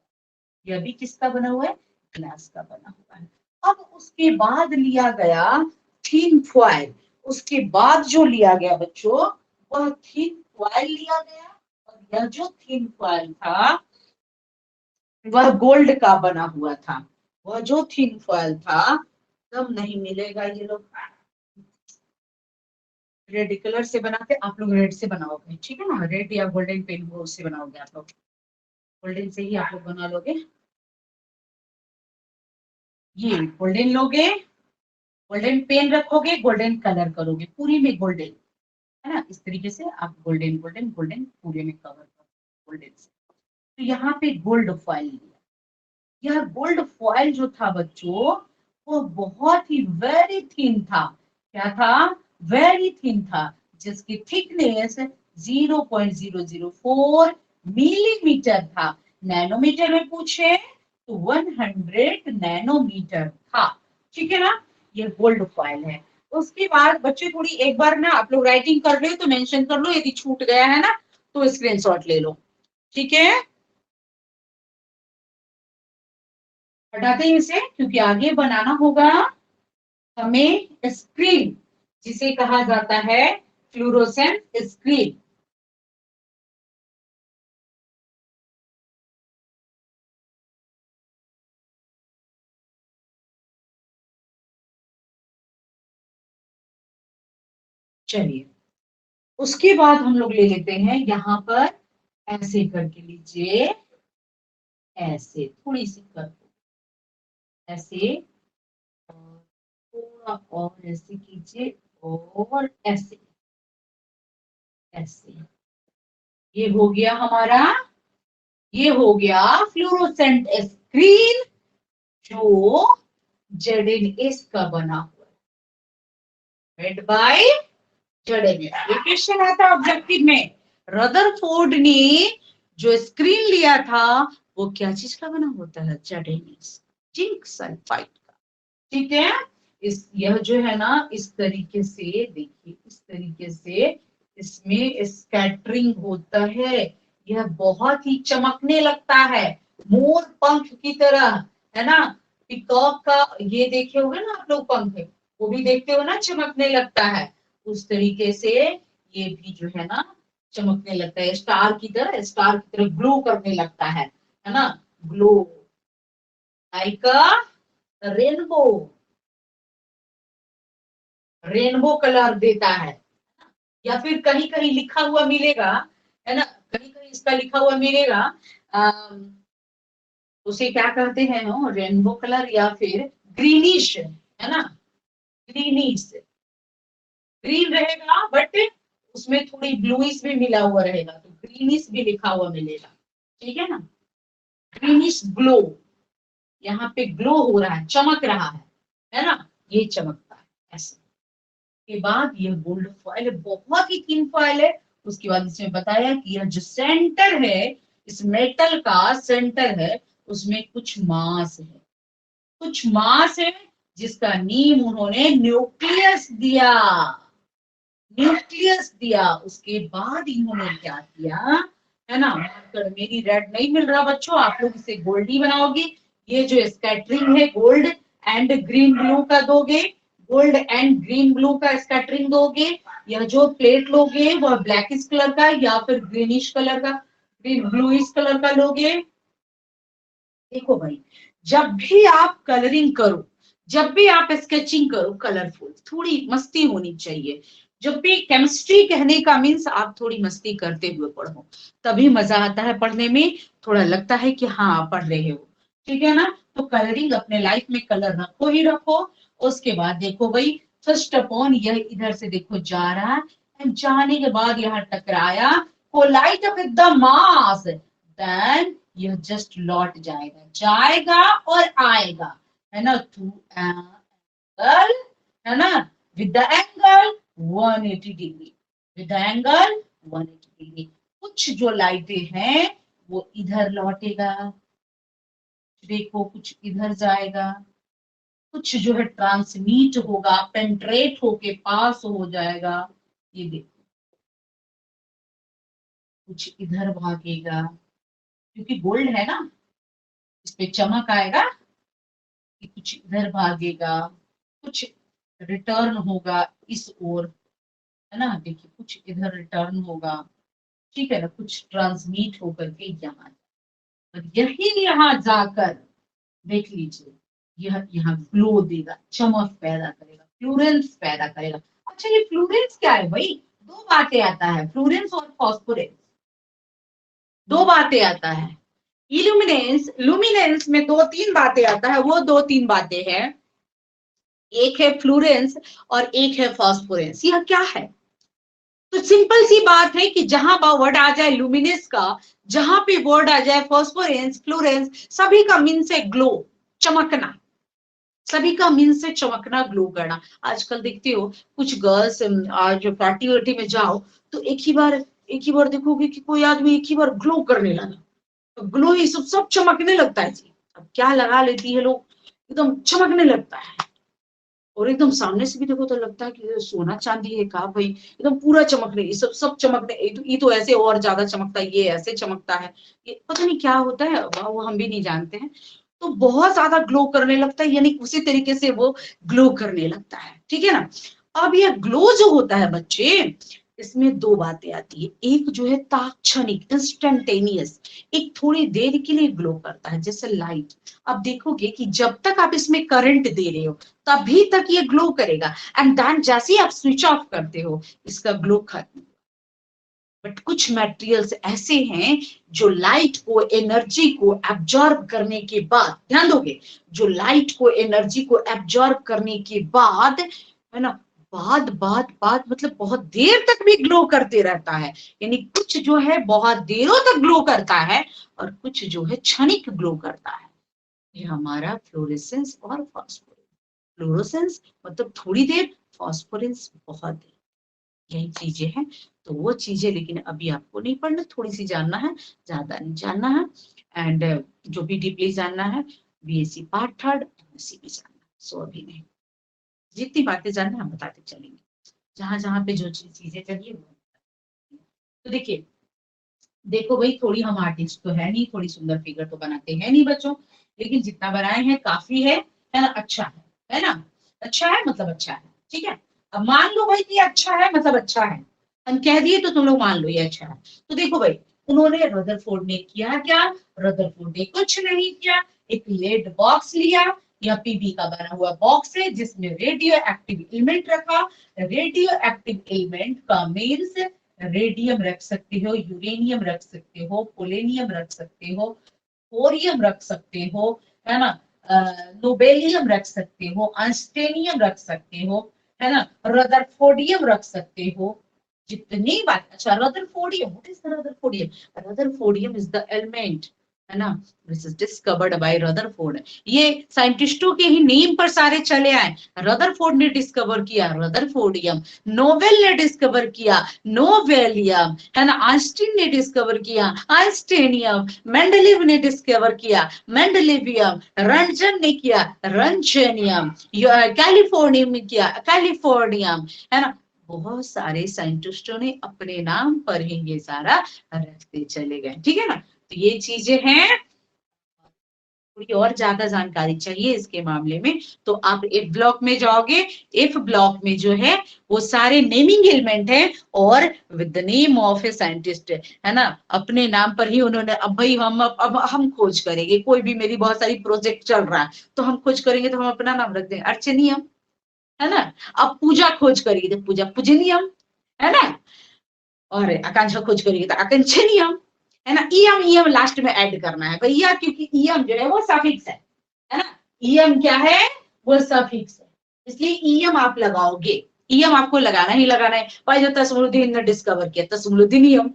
यह भी किसका बना हुआ है? ग्लास का बना हुआ है। अब उसके बाद लिया गया थिन फॉयल, उसके बाद जो लिया गया बच्चों वह थिन फॉयल लिया गया, और यह जो थिन फॉयल था वह गोल्ड का बना हुआ था, वह जो थिन फॉयल था, तब नहीं मिलेगा, ये लोग रेड कलर से बनाते, आप लोग रेड से बनाओगे, ठीक है ना, रेड या गोल्डन पेन को उससे बनाओगे आप लोग, गोल्डन से ही आप लोग बना लोगे, ये गोल्डन लोगे, गोल्डन पेन रखोगे, गोल्डन कलर करोगे, पूरी में गोल्डन, है ना, इस तरीके से आप गोल्डन गोल्डन गोल्डन पूरे में कवर करो गोल्डन से। तो यहाँ पे गोल्ड फॉयल लिया, यह गोल्ड फॉयल जो था बच्चों वो बहुत ही वेरी थिन था, क्या था? वेरी थिन था, जिसकी थिकनेस 0.004 मिलीमीटर था, नैनोमीटर में पूछे तो 100 नैनोमीटर था, ठीक है ना। ये गोल्ड फॉयल है। उसके बाद बच्चे थोड़ी एक बार ना आप लोग राइटिंग कर रहे हो तो मेंशन कर लो, यदि छूट गया है ना तो स्क्रीनशॉट ले लो, ठीक है। हटाते हैं इसे क्योंकि आगे बनाना होगा हमें स्क्रीन, जिसे कहा जाता है फ्लोरोसेंट स्क्रीन। चलिए उसके बाद हम लोग ले लेते हैं यहाँ पर, ऐसे करके लीजिए, ऐसे थोड़ी सी कर, ऐसे और थोड़ा और ऐसे कीजिए और ऐसे, ऐसे। ये हो गया हमारा, ये हो गया फ्लोरोसेंट स्क्रीन जो ZNS का बना हुआ है, मेड बाय ZNS। ये क्वेश्चन आता ऑब्जेक्टिव में। रदरफोर्ड ने जो स्क्रीन लिया था वो क्या चीज का बना होता है? ZNS, जिंक सल्फाइड का। ठीक है, यह जो है ना इस तरीके से देखिए, इस तरीके से इसमें स्कैटरिंग होता है। यह बहुत ही चमकने लगता है, मोर पंख की तरह, है ना। पिकॉक का ये देखे होंगे ना आप लोग पंख, वो भी देखते हो ना चमकने लगता है। उस तरीके से ये भी जो है ना चमकने लगता है, स्टार की तरह, स्टार की तरह ग्लो करने लगता है ना। ग्लो लाइक अ रेनबो, रेनबो कलर देता है। या फिर कहीं कहीं लिखा हुआ मिलेगा, है ना, कहीं कहीं इसका लिखा हुआ मिलेगा, उसे क्या कहते हैं वो, रेनबो कलर या फिर ग्रीनिश, है ना, ग्रीनिश। ग्रीन रहेगा बट उसमें थोड़ी ब्लूइश भी मिला हुआ रहेगा, तो ग्रीनिश भी लिखा हुआ मिलेगा। ठीक है ना, ग्रीनिश ग्लो, यहाँ पे ग्लो हो रहा है, चमक रहा है ना, ये चमकता है ऐसे। के बाद ये गोल्ड फॉइल है, बहुत ही थिन फॉइल है। उसके बाद इसमें बताया कि यह जो सेंटर है, इस मेटल का सेंटर है, उसमें कुछ मास है, कुछ मास है, जिसका नेम उन्होंने न्यूक्लियस दिया, न्यूक्लियस दिया। उसके बाद इन्होंने क्या किया, है ना, मार्कर मेरी रेड नहीं मिल रहा बच्चों, आप लोग इसे गोल्ड ही बनाओगे। ये जो स्कैटरिंग है गोल्ड एंड ग्रीन ब्लू का दोगे, गोल्ड एंड ग्रीन ब्लू का स्कैटरिंग दोगे। यह जो प्लेट लोगे वह ब्लैकिश कलर का या फिर ग्रीनिश कलर का, ग्रीन ब्लूइश कलर का लोगे। देखो भाई, जब भी आप कलरिंग करो, जब भी आप स्केचिंग करो कलरफुल, थोड़ी मस्ती होनी चाहिए। जब भी केमिस्ट्री कहने का मीन्स आप थोड़ी मस्ती करते हुए पढ़ो, तभी मजा आता है पढ़ने में, थोड़ा लगता है कि हाँ पढ़ रहे हो। ठीक है ना, तो कलरिंग अपने लाइफ में कलर रखो ही रखो। उसके बाद देखो भाई, फर्स्ट अपॉन यह इधर से देखो जा रहा है, जाने के बाद यहाँ टकराया, collide with the mass, then यह जस्ट लौट जाएगा, जाएगा और आएगा, है ना, थ्रू एंगल, है ना, with the angle 180 degree, with the angle 180 degree. कुछ जो लाइटें हैं वो इधर लौटेगा, देखो कुछ इधर जाएगा, कुछ जो है ट्रांसमिट होगा, पेंट्रेट होके पास हो जाएगा, ये देखो, कुछ इधर भागेगा, क्योंकि गोल्ड है ना, इस पे चमक आएगा, कि कुछ इधर भागेगा, कुछ रिटर्न होगा इस ओर, है ना, देखिए कुछ इधर रिटर्न होगा। ठीक है ना, कुछ ट्रांसमिट होकर के यहाँ, और यही यहाँ जाकर देख लीजिए, यह यहाँ ग्लो देगा, चमक पैदा करेगा, फ्लोरेंस पैदा करेगा। अच्छा ये फ्लोरेंस क्या है भाई? दो बातें आता है, फ्लोरेंस और फॉस्फोरेंस, दो बातें आता है। इल्यूमिनेंस, लुमिनेंस में दो तीन बातें आता है, वो दो तीन बातें हैं, एक है फ्लोरेंस और एक है फॉस्फोरेंस। यह क्या है? तो सिंपल सी बात है कि जहां वर्ड आ जाए लुमिनेंस का, जहां पे वर्ड आ जाए फॉस्फोरेंस, फ्लोरेंस, सभी का मीन्स है ग्लो, चमकना, सभी का मीन्स है चमकना, ग्लो करना। आजकल देखते हो कुछ गर्ल्स आज पार्टी वार्टी में जाओ तो एक ही बार देखोगे कि कोई आदमी एक ही बार ग्लो करने लगा, तो ग्लो ही सब चमकने लगता है जी। अब क्या लगा लेती है लोग, एकदम चमकने लगता है, और एकदम सामने से भी देखो तो लगता है कि सोना चांदी है का भाई, एकदम पूरा चमकने, ये सब चमकने, ये तो ऐसे और ज्यादा चमकता है, ये ऐसे चमकता है, ये पता नहीं क्या होता है, वो हम भी नहीं जानते हैं। तो बहुत ज्यादा ग्लो करने लगता है, यानी उसी तरीके से वो ग्लो करने लगता है, ठीक है ना। अब ये ग्लो जो होता है बच्चे, इसमें दो बातें आती है, एक जो है तात्क्षणिक इंस्टेंटेनियस, एक थोड़ी देर के लिए ग्लो करता है जैसे लाइट। आप देखोगे कि जब तक आप इसमें करंट दे रहे हो तभी तक ये ग्लो करेगा, एंड देन जैसे ही आप स्विच ऑफ करते हो इसका ग्लो खत्म। बट कुछ मटेरियल्स ऐसे हैं जो लाइट को, एनर्जी को एब्जॉर्ब करने के बाद, ध्यान दोगे, जो लाइट को, एनर्जी को एब्जॉर्ब करने के बाद, है ना, बाद मतलब बहुत देर तक भी ग्लो करते रहता है। यानी कुछ जो है बहुत देरों तक ग्लो करता है और कुछ जो है क्षणिक ग्लो करता है। ये हमारा फ्लोरेसेंस और फास्फोरेंस। फ्लोरोसेंस मतलब थोड़ी देर, फास्फोरेंस बहुत देर, यही चीजें हैं। तो वो चीजें लेकिन अभी आपको नहीं पढ़ना, थोड़ी सी जानना है, ज्यादा नहीं जानना है। एंड जो भी डीपली जानना है, बीएससी पार्ट थर्ड, एमएससी भी जानना है, सो अभी नहीं, जितनी बातें जानना है हम बताते चलेंगे, जहां जहां पे जो चीजें चाहिए वो। तो देखिए, देखो भाई, थोड़ी हम आर्टिस्ट तो है नहीं, थोड़ी सुंदर फिगर तो बनाते हैं नहीं बच्चों, लेकिन जितना बनाए हैं काफी है ना, अच्छा है ना, अच्छा है मतलब अच्छा है, ठीक है। अब मान लो भाई कि अच्छा है मतलब अच्छा है, हम कह दिए तो तुम लोग मान लो ये अच्छा है। तो देखो भाई, उन्होंने रदरफोर्ड ने किया क्या, रदरफोर्ड ने कुछ नहीं किया, एक लेड बॉक्स लिया, या पीबी का बना हुआ बॉक्स है जिसमें रेडियो एक्टिव एलिमेंट रखा। रेडियो एक्टिव एलिमेंट का मीन्स रेडियम रख सकते हो, यूरेनियम रख सकते हो, पोलेनियम रख सकते हो, थोरियम रख सकते हो, है ना, नोबेलियम रख सकते हो, आंस्टेनियम रख सकते हो, है ना, रदरफोर्डियम रख सकते हो, जितनी बात। अच्छा, rutherfordium, what is rutherfordium? Rutherfordium is the element, है ना, this is discovered by Rutherford. ये साइंटिस्टों के ही नेम पर सारे चले आए। रदरफोर्ड ने डिस्कवर किया रदरफोर्डियम, नोबेल ने डिस्कवर किया नोवेलियम, है ना, आइंस्टीन ने डिस्कवर किया आइंस्टेनियम, मेंडलीव ने डिस्कवर किया मेंडलीवियम, रंजन ने किया रंजनियम, कैलिफोर्नियम ने किया कैलिफोर्नियम, है ना। बहुत सारे साइंटिस्टों ने अपने नाम पर ही ये सारा रखते चले गए, ठीक है ना। तो ये चीजें हैं। थोड़ी और ज्यादा जानकारी चाहिए इसके मामले में तो आप एफ ब्लॉक में जाओगे। एफ ब्लॉक में जो है वो सारे नेमिंग एलिमेंट है और with the name of a scientist, है ना, अपने नाम पर ही उन्होंने। अब भाई अब हम खोज करेंगे, कोई भी, मेरी बहुत सारी प्रोजेक्ट चल रहा है तो हम खोज करेंगे तो हम अपना नाम रख देंगे अर्चनियम, है ना। अब पूजा खोज करेगी तो पूजा पूजनियम, है ना, और आकांक्षा खोज करेगी तो आकांक्षनियम, है ना। ईएम, ईएम लास्ट में ऐड करना है भैया, क्योंकि ईएम जो है वो सफिक्स है ना। ईएम क्या है, वो सफिक्स है, इसलिए ईएम आप लगाओगे। ईएम आपको लगाना ही लगाना है भाई। जो तस्मुद्दीन ने डिस्कवर किया तस्मुद्दीनियम,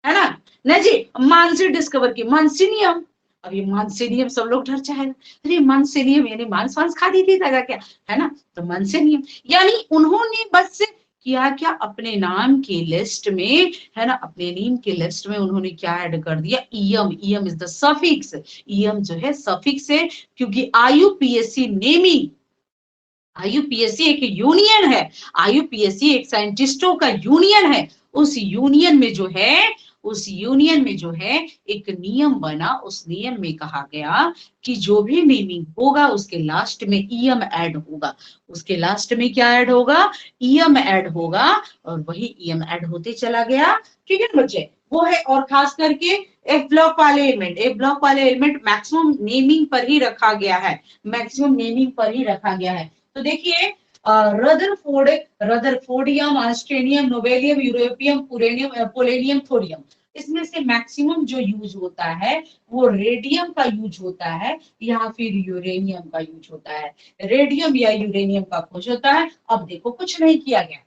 है ना जी। मानसी डिस्कवर की मानसिनियम। अब ये मानसिनियम सब लोग डर जाएगा, अरे मानसिनियम यानी मांस वांस खा दी थी दादा क्या, है ना। तो मानसिनियम यानी उन्होंने बस किया क्या, अपने नाम की लिस्ट में, है ना, अपने नेम की लिस्ट में उन्होंने क्या ऐड कर दिया, EM. EM is the suffix, EM जो है सफिक्स है, क्योंकि आईयूपीएससी नेमिंग, आईयूपीएससी एक यूनियन है, आईयूपीएससी एक साइंटिस्टों का यूनियन है। उस यूनियन में जो है, उस यूनियन में जो है एक नियम बना, उस नियम में कहा गया कि जो भी नेमिंग होगा उसके लास्ट में ईएम ऐड होगा। उसके लास्ट में क्या ऐड होगा, ईएम ऐड होगा, और वही ईएम ऐड होते चला गया, ठीक है बच्चे। वो है, और खास करके एफ ब्लॉक वाले एलिमेंट, एफ ब्लॉक वाले एलिमेंट मैक्सिमम नेमिंग पर ही रखा गया है, मैक्सिमम नेमिंग पर ही रखा गया है। तो देखिए, रदरफोर्ड, रदरफोर्डियम, आस्ट्रेनियम, नोबेलियम, यूरोपियम, पोलेनियम, थोरियम, इसमें से मैक्सिमम जो यूज होता है वो रेडियम का यूज होता है या फिर यूरेनियम का यूज होता है। रेडियम या यूरेनियम का खोज होता है। अब देखो, कुछ नहीं किया गया।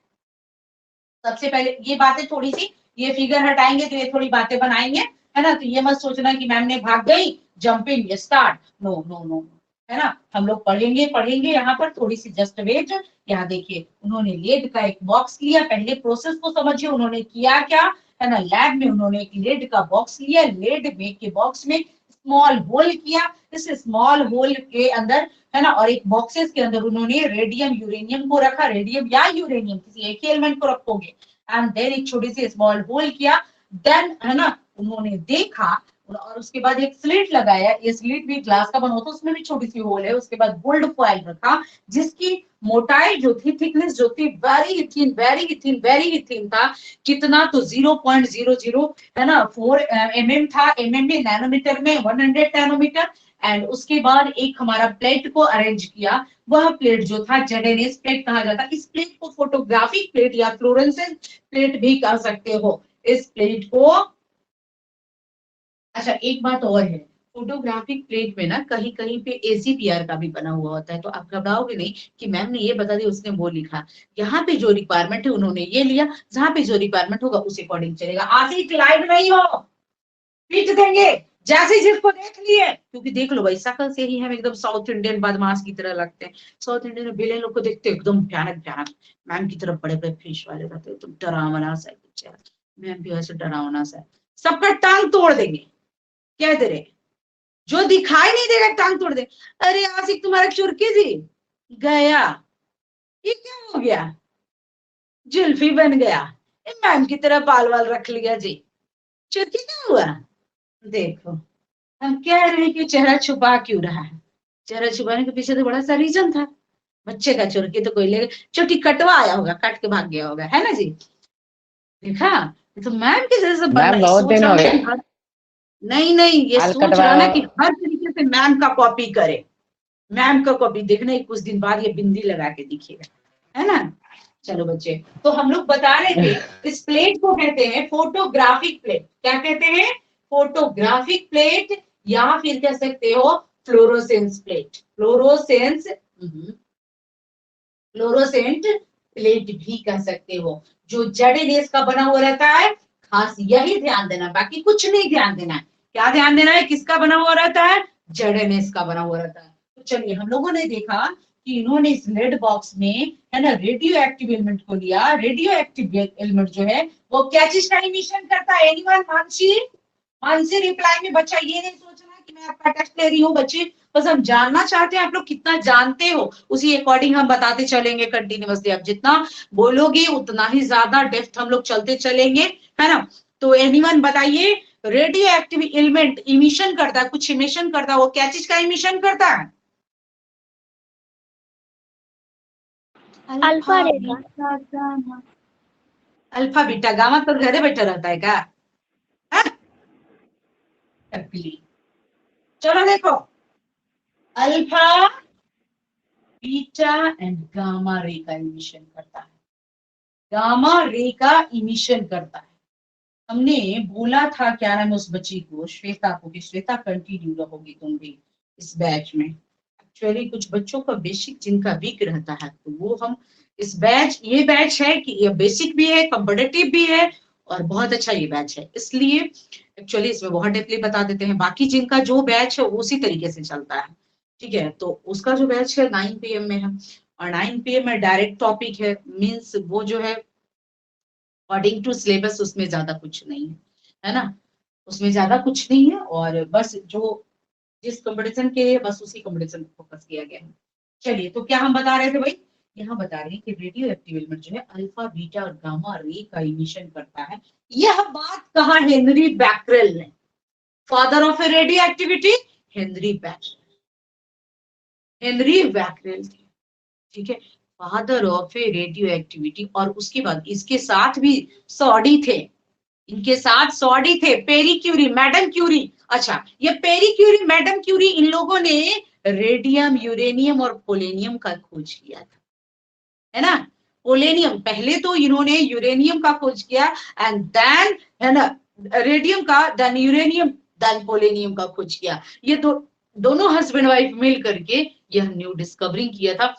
सबसे पहले ये बातें थोड़ी सी, ये फिगर हटाएंगे तो ये थोड़ी बातें बनाएंगे, है ना। तो ये मत सोचना कि मैम ने भाग गई, jumping start, no no no, है ना। हम लोग पढ़ेंगे पढ़ेंगे, यहाँ पर थोड़ी सी जस्ट वेट। यहाँ देखिए, उन्होंने लेड का एक बॉक्स लिया, पहले प्रोसेस को समझिए उन्होंने किया क्या, है ना। लैब में उन्होंने एक लेड का बॉक्स लिया, लेड में के बॉक्स में स्मॉल होल किया, इस स्मॉल होल के अंदर, है ना, और एक बॉक्सेस के अंदर उन्होंने रेडियम यूरेनियम को रखा, रेडियम या यूरेनियम किसी एक ही एलिमेंट को रखोगे, एंड देन एक छोटी सी स्मॉल होल किया। देन, है ना, उन्होंने देखा, और उसके बाद एक स्लिट लगाया, ये स्लिट भी ग्लास का बना होता है, उसमें भी छोटी सी होल है। उसके बाद गोल्ड फॉइल रखा जिसकी मोटाई जो थी, थिकनेस जो थी, very thin very thin very thin था। कितना तो 0.00 है ना 4 mm था, mm में, नैनोमीटर में 100 नैनोमीटर। एंड उसके बाद एक हमारा प्लेट को अरेंज किया, वह प्लेट जो था जेडेनेस प्लेट कहा जाता है। इस प्लेट को फोटोग्राफिक प्लेट या फ्लोरेसेंस प्लेट भी कह सकते हो इस प्लेट को। अच्छा एक बात और है, फोटोग्राफिक प्लेट में ना कहीं कहीं पे ACPR का भी बना हुआ होता है, तो आप घबराओगे नहीं कि मैम ने ये बता दिया उसने वो लिखा। यहाँ पे जो रिक्वायरमेंट है उन्होंने ये लिया, जहां पे जो रिक्वायरमेंट होगा उस अकॉर्डिंग चलेगा। आशिक लाइव नहीं हो, पीट देंगे जैसे जिसको देख लिए, क्योंकि देख लो भाई शकल से ही हम एकदम साउथ इंडियन बदमाश की तरह लगते हैं। साउथ इंडियन में बेले लोग को देखते एकदम भयानक भयानक, मैम की तरफ बड़े बड़े फेस वाले रहते, एकदम डरावना सा चेहरा। मैम भी वैसे डरावना सा, सबका टांग तोड़ देंगे कह दे रहे, जो दिखाई नहीं देगा टांग तोड़ दे। अरे आशिक तुम्हारा चुरकी जी गया, ये क्या हो गया, जुल्फी बन गया, मैम की तरह बाल वाल रख लिया जी, चुरकी क्या हुआ। देखो हम कह रहे हैं कि चेहरा छुपा क्यों रहा है, चेहरा छुपाने के पीछे तो बड़ा सा रीजन था। बच्चे का चुरकी तो कोई ले, चोटी कटवा आया होगा, काट के भाग गया होगा, है ना जी। देखा, तो मैम के जैसे बनना, मैम बहुत सोच दिन रहा हो हूँ गए कि नहीं नहीं, ये बाल सोच रहा ना कि कटवा। हर तरीके से मैम का कॉपी करे, मैम का कॉपी देखना ही कुछ दिन बाद ये बिंदी लगा के दिखेगा, है ना। चलो बच्चे, तो हम लोग बता रहे थे इस प्लेट को कहते हैं फोटोग्राफिक प्लेट। क्या कहते हैं, फोटोग्राफिक प्लेट, या फिर कह सकते हो फ्लोरोसेंस प्लेट, फ्लोरोसेंट प्लेट भी कह सकते हो, जो जडेनेस का बना हुआ रहता है। खास यही ध्यान देना, बाकी कुछ नहीं ध्यान देना है। क्या ध्यान देना है, किसका बना हुआ रहता है, जडेनेस का बना हुआ रहता है। तो चलिए हम लोगों ने देखा कि इन्होंने इस लेड बॉक्स में है ना रेडियो एक्टिव एलिमेंट को लिया। रेडियो एक्टिव एलिमेंट जो है वो क्या चीज का इमिशन करता है, एनीवन, मानसी, मानसी रिप्लाई में। बच्चा ये नहीं सोचना कि मैं आपका टेस्ट ले रही हूँ, बच्चे बस हम जानना चाहते हैं आप लोग कितना जानते हो, उसी अकॉर्डिंग हम बताते चलेंगे कंटिन्यूअसली। आप जितना बोलोगे उतना ही ज्यादा डेप्थ हम लोग चलते चलेंगे, है ना। तो एनीवन बताइए, रेडियो एक्टिव एलिमेंट इमिशन करता है, कुछ इमिशन करता है, वो क्या चीज का इमिशन करता है, alpha radio. Alpha beta gamma तो घरे बैठा रहता है क्या, टकली। चलो देखो, alpha beta and gamma ray का इमिशन करता है, गामा रे का इमिशन करता है। हमने बोला था क्या नाम उस बच्ची को, श्वेता को, कि श्वेता कंटिन्यू रहोगी तुम भी इस बैच में। एक्चुअली कुछ बच्चों का बेसिक जिनका वीक रहता है, तो वो हम इस बैच, ये बैच है कि ये बेसिक भी है, कॉम्पिटिटिव भी है, और बहुत अच्छा ये बैच है, इसलिए एक्चुअली इसमें बहुत डीपली बता देते हैं। बाकी जिनका जो बैच है उसी तरीके से चलता है, ठीक है। तो उसका जो बैच है 9 PM में है, और 9 PM में डायरेक्ट टॉपिक है, मीन्स वो जो है अकॉर्डिंग टू सिलेबस, उसमें ज्यादा कुछ नहीं है ना, उसमें ज्यादा कुछ नहीं है, और बस जो जिस कंपटीशन के लिए बस उसी कंपटीशन को फोकस किया गया है। चलिए, तो क्या हम बता रहे थे भाई, यहाँ बता रहे हैं कि रेडियो एक्टिव एलिमेंट जो है अल्फा बीटा और गामा रे का इमिशन करता है। यह बात कहा हेनरी बैकरेल ने, father of radio activity Henry Becquerel, Henry Becquerel, ठीक है, फादर ऑफ रेडियो एक्टिविटी। और उसके बाद इसके साथ भी सॉडी थे, इनके साथ सॉडी थे, पेरी क्यूरी, मैडम क्यूरी। अच्छा, ये पेरी क्यूरी, मैडम क्यूरी, इन लोगों ने रेडियम, यूरेनियम और पोलेनियम का खोज किया था, है ना। पोलेनियम पहले तो इन्होंने यूरेनियम का खोज किया, एंड देन है ना रेडियम का, देन यूरेनियम, देन पोलेनियम का खोज किया। ये दोनों हस्बैंड वाइफ मिल करके यह न्यू डिस्कवरी किया था।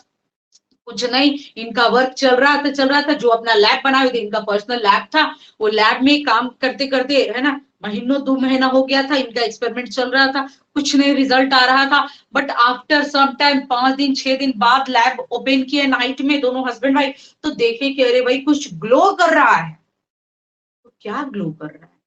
कुछ नहीं, इनका वर्क चल रहा था, जो अपना लैब बनाए थे, इनका पर्सनल लैब था, वो लैब में काम करते करते है ना महीनों 2 महीना हो गया था, इनका एक्सपेरिमेंट चल रहा था, कुछ नहीं रिजल्ट आ रहा था। बट आफ्टर सम टाइम 5 दिन 6 दिन बाद लैब ओपन किया नाइट में, दोनों हस्बैंड वाइफ, तो देखे कि अरे भाई कुछ ग्लो कर रहा है। तो क्या ग्लो कर रहा है,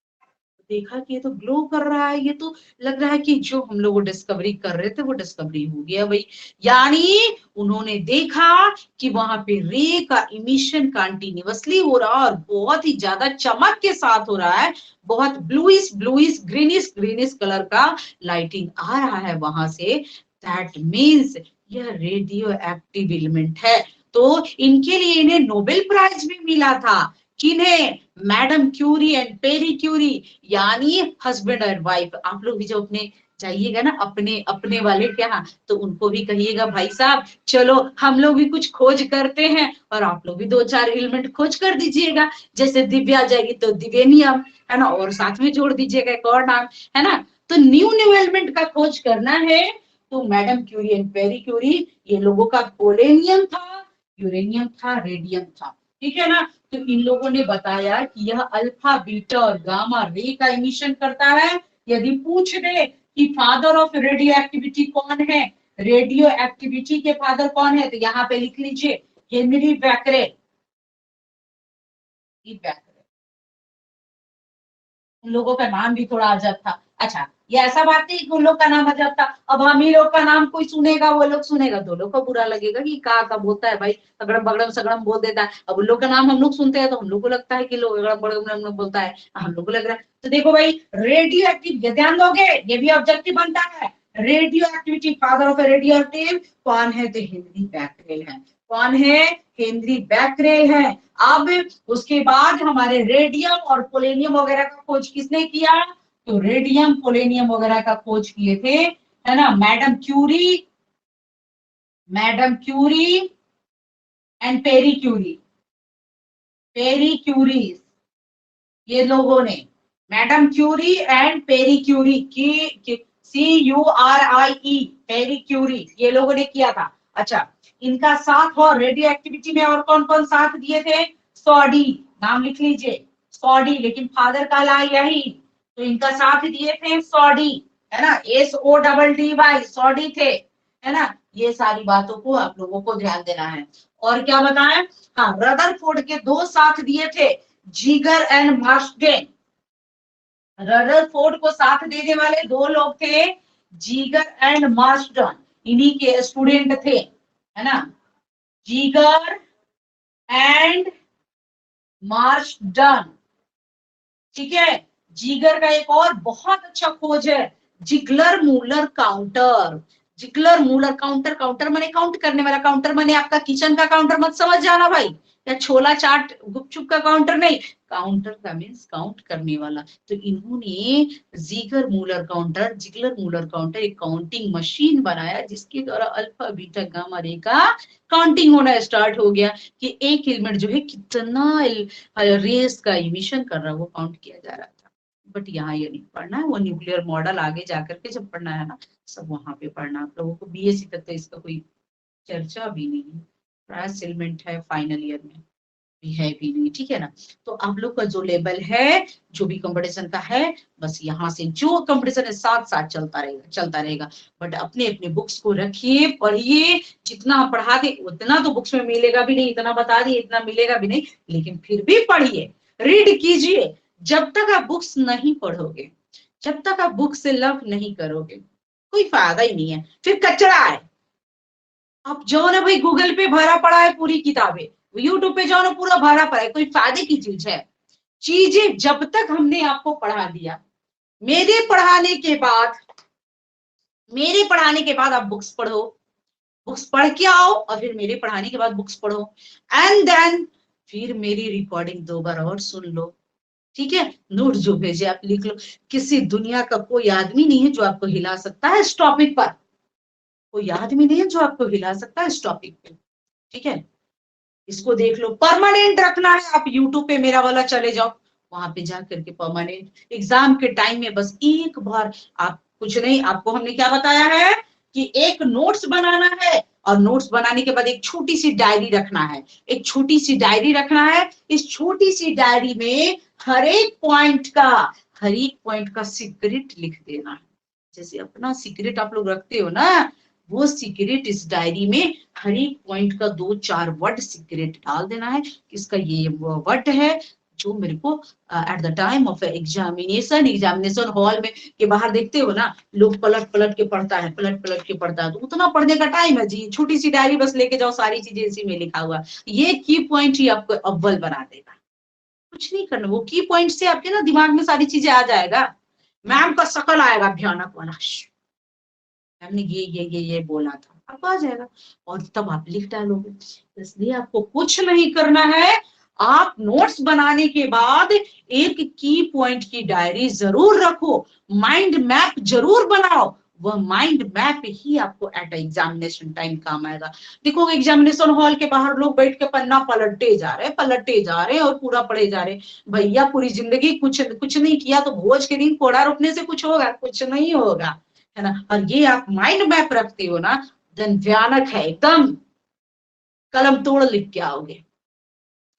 देखा कि ये तो ग्लो कर रहा है, ये तो लग रहा है कि जो हम लोग डिस्कवरी कर रहे थे वो डिस्कवरी हो गया भाई। यानी उन्होंने देखा कि वहां पे रे का इमिशन कंटिन्यूअसली हो रहा और बहुत ही ज्यादा चमक के साथ हो रहा है, बहुत bluish bluish greenish greenish colour का लाइटिंग आ रहा है वहां से। दैट मीन्स यह रेडियो एक्टिव एलिमेंट है। तो इनके लिए इन्हें नोबेल प्राइज भी मिला था। किन्हें? Madam Curie and Pierre Curie, यानी हस्बैंड एंड वाइफ। आप लोग भी जो अपने जाइएगा ना अपने अपने वाले के यहाँ, तो उनको भी कहिएगा भाई साहब चलो हम लोग भी कुछ खोज करते हैं, और आप लोग भी 2-4 एलिमेंट खोज कर दीजिएगा। जैसे दिव्या जाएगी तो दिवेनियम, है ना, और साथ में जोड़ दीजिएगा एक और नाम, है ना। तो न्यू न्यू एलिमेंट का खोज करना है तो madam Curie and Pierre Curie, ये लोगों का पोलेनियम था, यूरेनियम था, रेडियम था, ठीक है ना। तो इन लोगों ने बताया कि यह अल्फा बीटा और गामा रे का इमिशन करता है। यदि पूछ दे कि फादर ऑफ रेडियो एक्टिविटी कौन है, रेडियो एक्टिविटी के फादर कौन है, तो यहाँ पे लिख लीजिए हेनरी बैकरेल। उन लोगों का नाम भी थोड़ा अजब था। अच्छा, ये ऐसा बात नहीं कि उन लोग का नाम अजब था, अब हम ही लोग का नाम कोई सुनेगा, वो लोग सुनेगा तो लोग को बुरा लगेगा कि का बोलता है भाई, अगड़म बगड़म सगड़म बोल देता है। अब उन लोग का नाम हम लोग सुनते हैं तो हम लोग को लगता है कि लोग अगड़म बगड़म बोलता है, हम लोग को लग रहा है। तो देखो भाई, रेडियो एक्टिव, ये ध्यान दोगे, ये भी ऑब्जेक्टिव बनता है। Radio activity, father of radio active कौन है, तो हेनरी बैकरेल है। कौन है? हेनरी बैकरेल है। अब उसके बाद हमारे रेडियम और पोलेनियम वगैरह का खोज किसने किया, तो रेडियम पोलेनियम वगैरह का खोज किए थे, है ना, madam Curie and Pierre Curie, Pierre Curies, ये लोगों ने, madam Curie and Pierre Curie की CURIE, पेरी क्यूरी, ये लोगों ने किया था। अच्छा, इनका साथ और रेडियो एक्टिविटी में और कौन कौन साथ दिए थे, सॉडी, नाम लिख लीजिए सॉडी, लेकिन फादर का ला यही, तो इनका साथ दिए थे सॉडी, है ना, SODDY, सॉडी थे, है ना। ये सारी बातों को आप लोगों को ध्यान देना है। और क्या बताएं, हाँ, रदरफोर्ड के 2 साथ दिए थे, जीगर एंड मार्शडेन। रदरफोर्ड को साथ देने वाले 2 लोग थे, जीगर एंड मार्शडन, इन्हीं के स्टूडेंट थे, है ना, जीगर एंड मार्शडन, ठीक है। जीगर का एक और बहुत अच्छा खोज है, Geiger Muller counter. Geiger Muller counter, counter माने काउंट करने वाला, काउंटर माने आपका किचन का काउंटर मत समझ जाना भाई, या छोला चाट गुपचुप का काउंटर नहीं, काउंटर का मीन्स काउंट करने वाला। तो इन्होंने जिगलर मूलर काउंटर एक काउंटिंग मशीन बनाया जिसके द्वारा अल्फा बीटा गामा रे का काउंटिंग होना स्टार्ट हो गया, कि एक एलिमेंट जो है कितना रेस का इमिशन कर रहा है वो काउंट किया जा रहा था। बट यहाँ ये नहीं पढ़ना है, वो न्यूक्लियर मॉडल आगे जाकर के जब पढ़ना है ना, सब वहां पे पढ़ना। आप लोगों को BSc तक तो इसका कोई चर्चा भी नहीं है, ट्रांस एलिमेंट है फाइनल ईयर में भी है भी नहीं, ठीक है ना। तो आप लोग का जो लेवल है, जो भी कंपटीशन का है, बस यहाँ से जो कंपटीशन है साथ साथ चलता रहेगा। बट अपने अपने बुक्स को रखिए, पढ़िए, जितना पढ़ा दे उतना तो बुक्स में मिलेगा भी नहीं, इतना बता दिए इतना मिलेगा भी नहीं, लेकिन फिर भी पढ़िए, रीड कीजिए। जब तक आप बुक्स नहीं पढ़ोगे, जब तक आप बुक से लव नहीं करोगे, कोई फायदा ही नहीं है, फिर कचरा है। अब जो ना भाई गूगल पे भरा पड़ा है पूरी किताबें, यूट्यूब पे जाओ ना पूरा भरा पड़ा है, कोई फायदे की चीज है। चीजें जब तक हमने आपको पढ़ा दिया, मेरे पढ़ाने के बाद आप बुक्स पढ़ो, बुक्स पढ़ के आओ, और फिर मेरे पढ़ाने के बाद बुक्स पढ़ो, एंड देन फिर मेरी रिकॉर्डिंग 2 बार और सुन लो, ठीक है। नोट जो भेजे आप लिख लो। किसी दुनिया का कोई आदमी नहीं है जो आपको हिला सकता है इस टॉपिक पर, कोई आदमी नहीं है जो आपको हिला सकता है इस टॉपिक पे, ठीक है। इसको देख लो, परमानेंट रखना है, आप यूट्यूब पे मेरा वाला चले जाओ, वहां पे जाकर के परमानेंट एग्जाम के टाइम में बस एक बार, आप कुछ नहीं, आपको हमने क्या बताया है कि एक नोट्स बनाना है, और नोट्स बनाने के बाद एक छोटी सी डायरी रखना है, एक छोटी सी डायरी रखना है। इस छोटी सी डायरी में हर एक पॉइंट का सीक्रेट लिख देना है। जैसे अपना सीक्रेट आप लोग रखते हो ना, वो सीक्रेट इस डायरी में हर एक पॉइंट का 2-4 वर्ड सीक्रेट डाल देना है, किसका ये वर्ड है, जो मेरे को at the time of examination hall में के बाहर देखते हो ना, लोग पलट पलट के पढ़ता है, पलट पलट के पढ़ता है, तो उतना पढ़ने का टाइम है जी? छोटी सी डायरी बस लेके जाओ, सारी चीजें इसी में लिखा हुआ, ये की पॉइंट ही आपको अव्वल बना देगा। कुछ नहीं करना, वो की पॉइंट से आपके ना दिमाग में सारी चीजें आ जाएगा। मैम का शकल आएगा भयानक वाला, मैम ने ये बोला था, आपको आ जाएगा और तब आप लिख डालोगे। इसलिए आपको कुछ नहीं करना है, आप नोट्स बनाने के बाद एक की पॉइंट की डायरी जरूर रखो, माइंड मैप जरूर बनाओ, वह माइंड मैप ही आपको एट एग्जामिनेशन टाइम काम आएगा। देखो एग्जामिनेशन हॉल के बाहर लोग बैठ के पन्ना पलटते जा रहे हैं और पूरा पढ़े जा रहे हैं। भैया पूरी जिंदगी कुछ कुछ नहीं किया तो भोज के दिन कोड़ा रोपने से कुछ होगा? कुछ नहीं होगा, है ना। और ये आप माइंड मैप रखते हो ना, देन भयानक है एकदम, कलम तोड़ लिख के आओगे,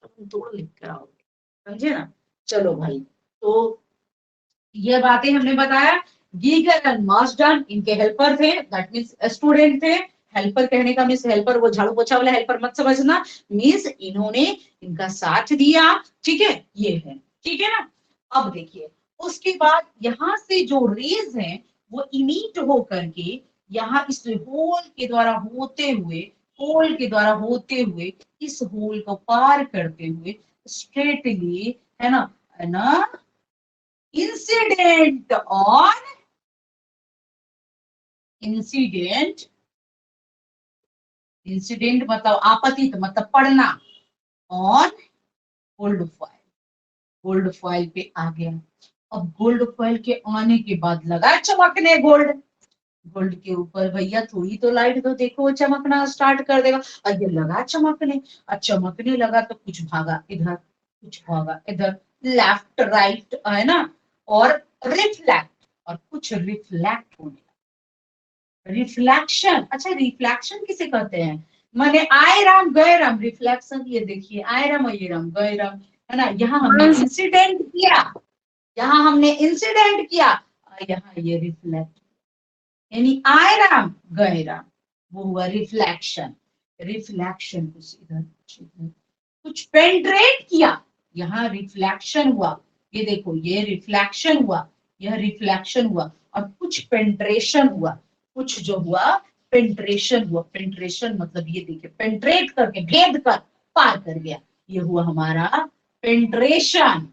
कलम तोड़ लिख के आओगे, समझे ना। चलो भाई, तो ये बातें हमने बताया। गीगर एंड मार्सडन इनके हेल्पर थे, दैट मींस स्टूडेंट थे। हेल्पर कहने का मींस हेल्पर वो झाड़ू पोछा वाला हेल्पर मत समझना, मींस इन्होंने इनका साथ दिया, ठीक है, ये है, ठीक है ना। अब देखिए, उसके बाद यहां से जो रेज हैं वो इमिट होकर के यहाँ इस होल के द्वारा होते हुए, होल के द्वारा होते हुए इस होल को पार करते हुए स्ट्रेटली, है ना, इंसिडेंट ऑन इंसिडेंट, इंसिडेंट मतलब आपतित मतलब पढ़ना, on gold foil, gold foil पे आ गया। अब गोल्ड फॉइल के आने के बाद लगा चमकने गोल्ड, गोल्ड के ऊपर भैया थोड़ी तो लाइट तो देखो वो चमकना स्टार्ट कर देगा। और ये लगा चमकने, और चमकने लगा तो कुछ भागा इधर, कुछ भागा इधर, लेफ्ट राइट, है ना, और रिफ्लेक्ट, और कुछ रिफ्लेक्ट होने, रिफ्लेक्शन। अच्छा, रिफ्लेक्शन किसे कहते हैं? माने आए राम गए राम, रिफ्लेक्शन ये देखिए, आए राम और ये राम गए राम, है ना। यहाँ हमने इंसिडेंट किया, यहाँ हमने इंसिडेंट किया, और यहाँ ये रिफ्लेक्ट, यानी आए राम गए राम, वो हुआ रिफ्लेक्शन। रिफ्लेक्शन कुछ इधर कुछ इधर, कुछ पेंट्रेट किया, यहाँ रिफ्लेक्शन हुआ, ये देखो ये रिफ्लेक्शन हुआ, यह रिफ्लेक्शन हुआ, और कुछ पेंट्रेशन हुआ, कुछ जो हुआ पेंट्रेशन हुआ। पेंट्रेशन मतलब ये देखिए, पेंट्रेट करके भेद कर पार कर गया, ये हुआ हमारा पेंट्रेशन,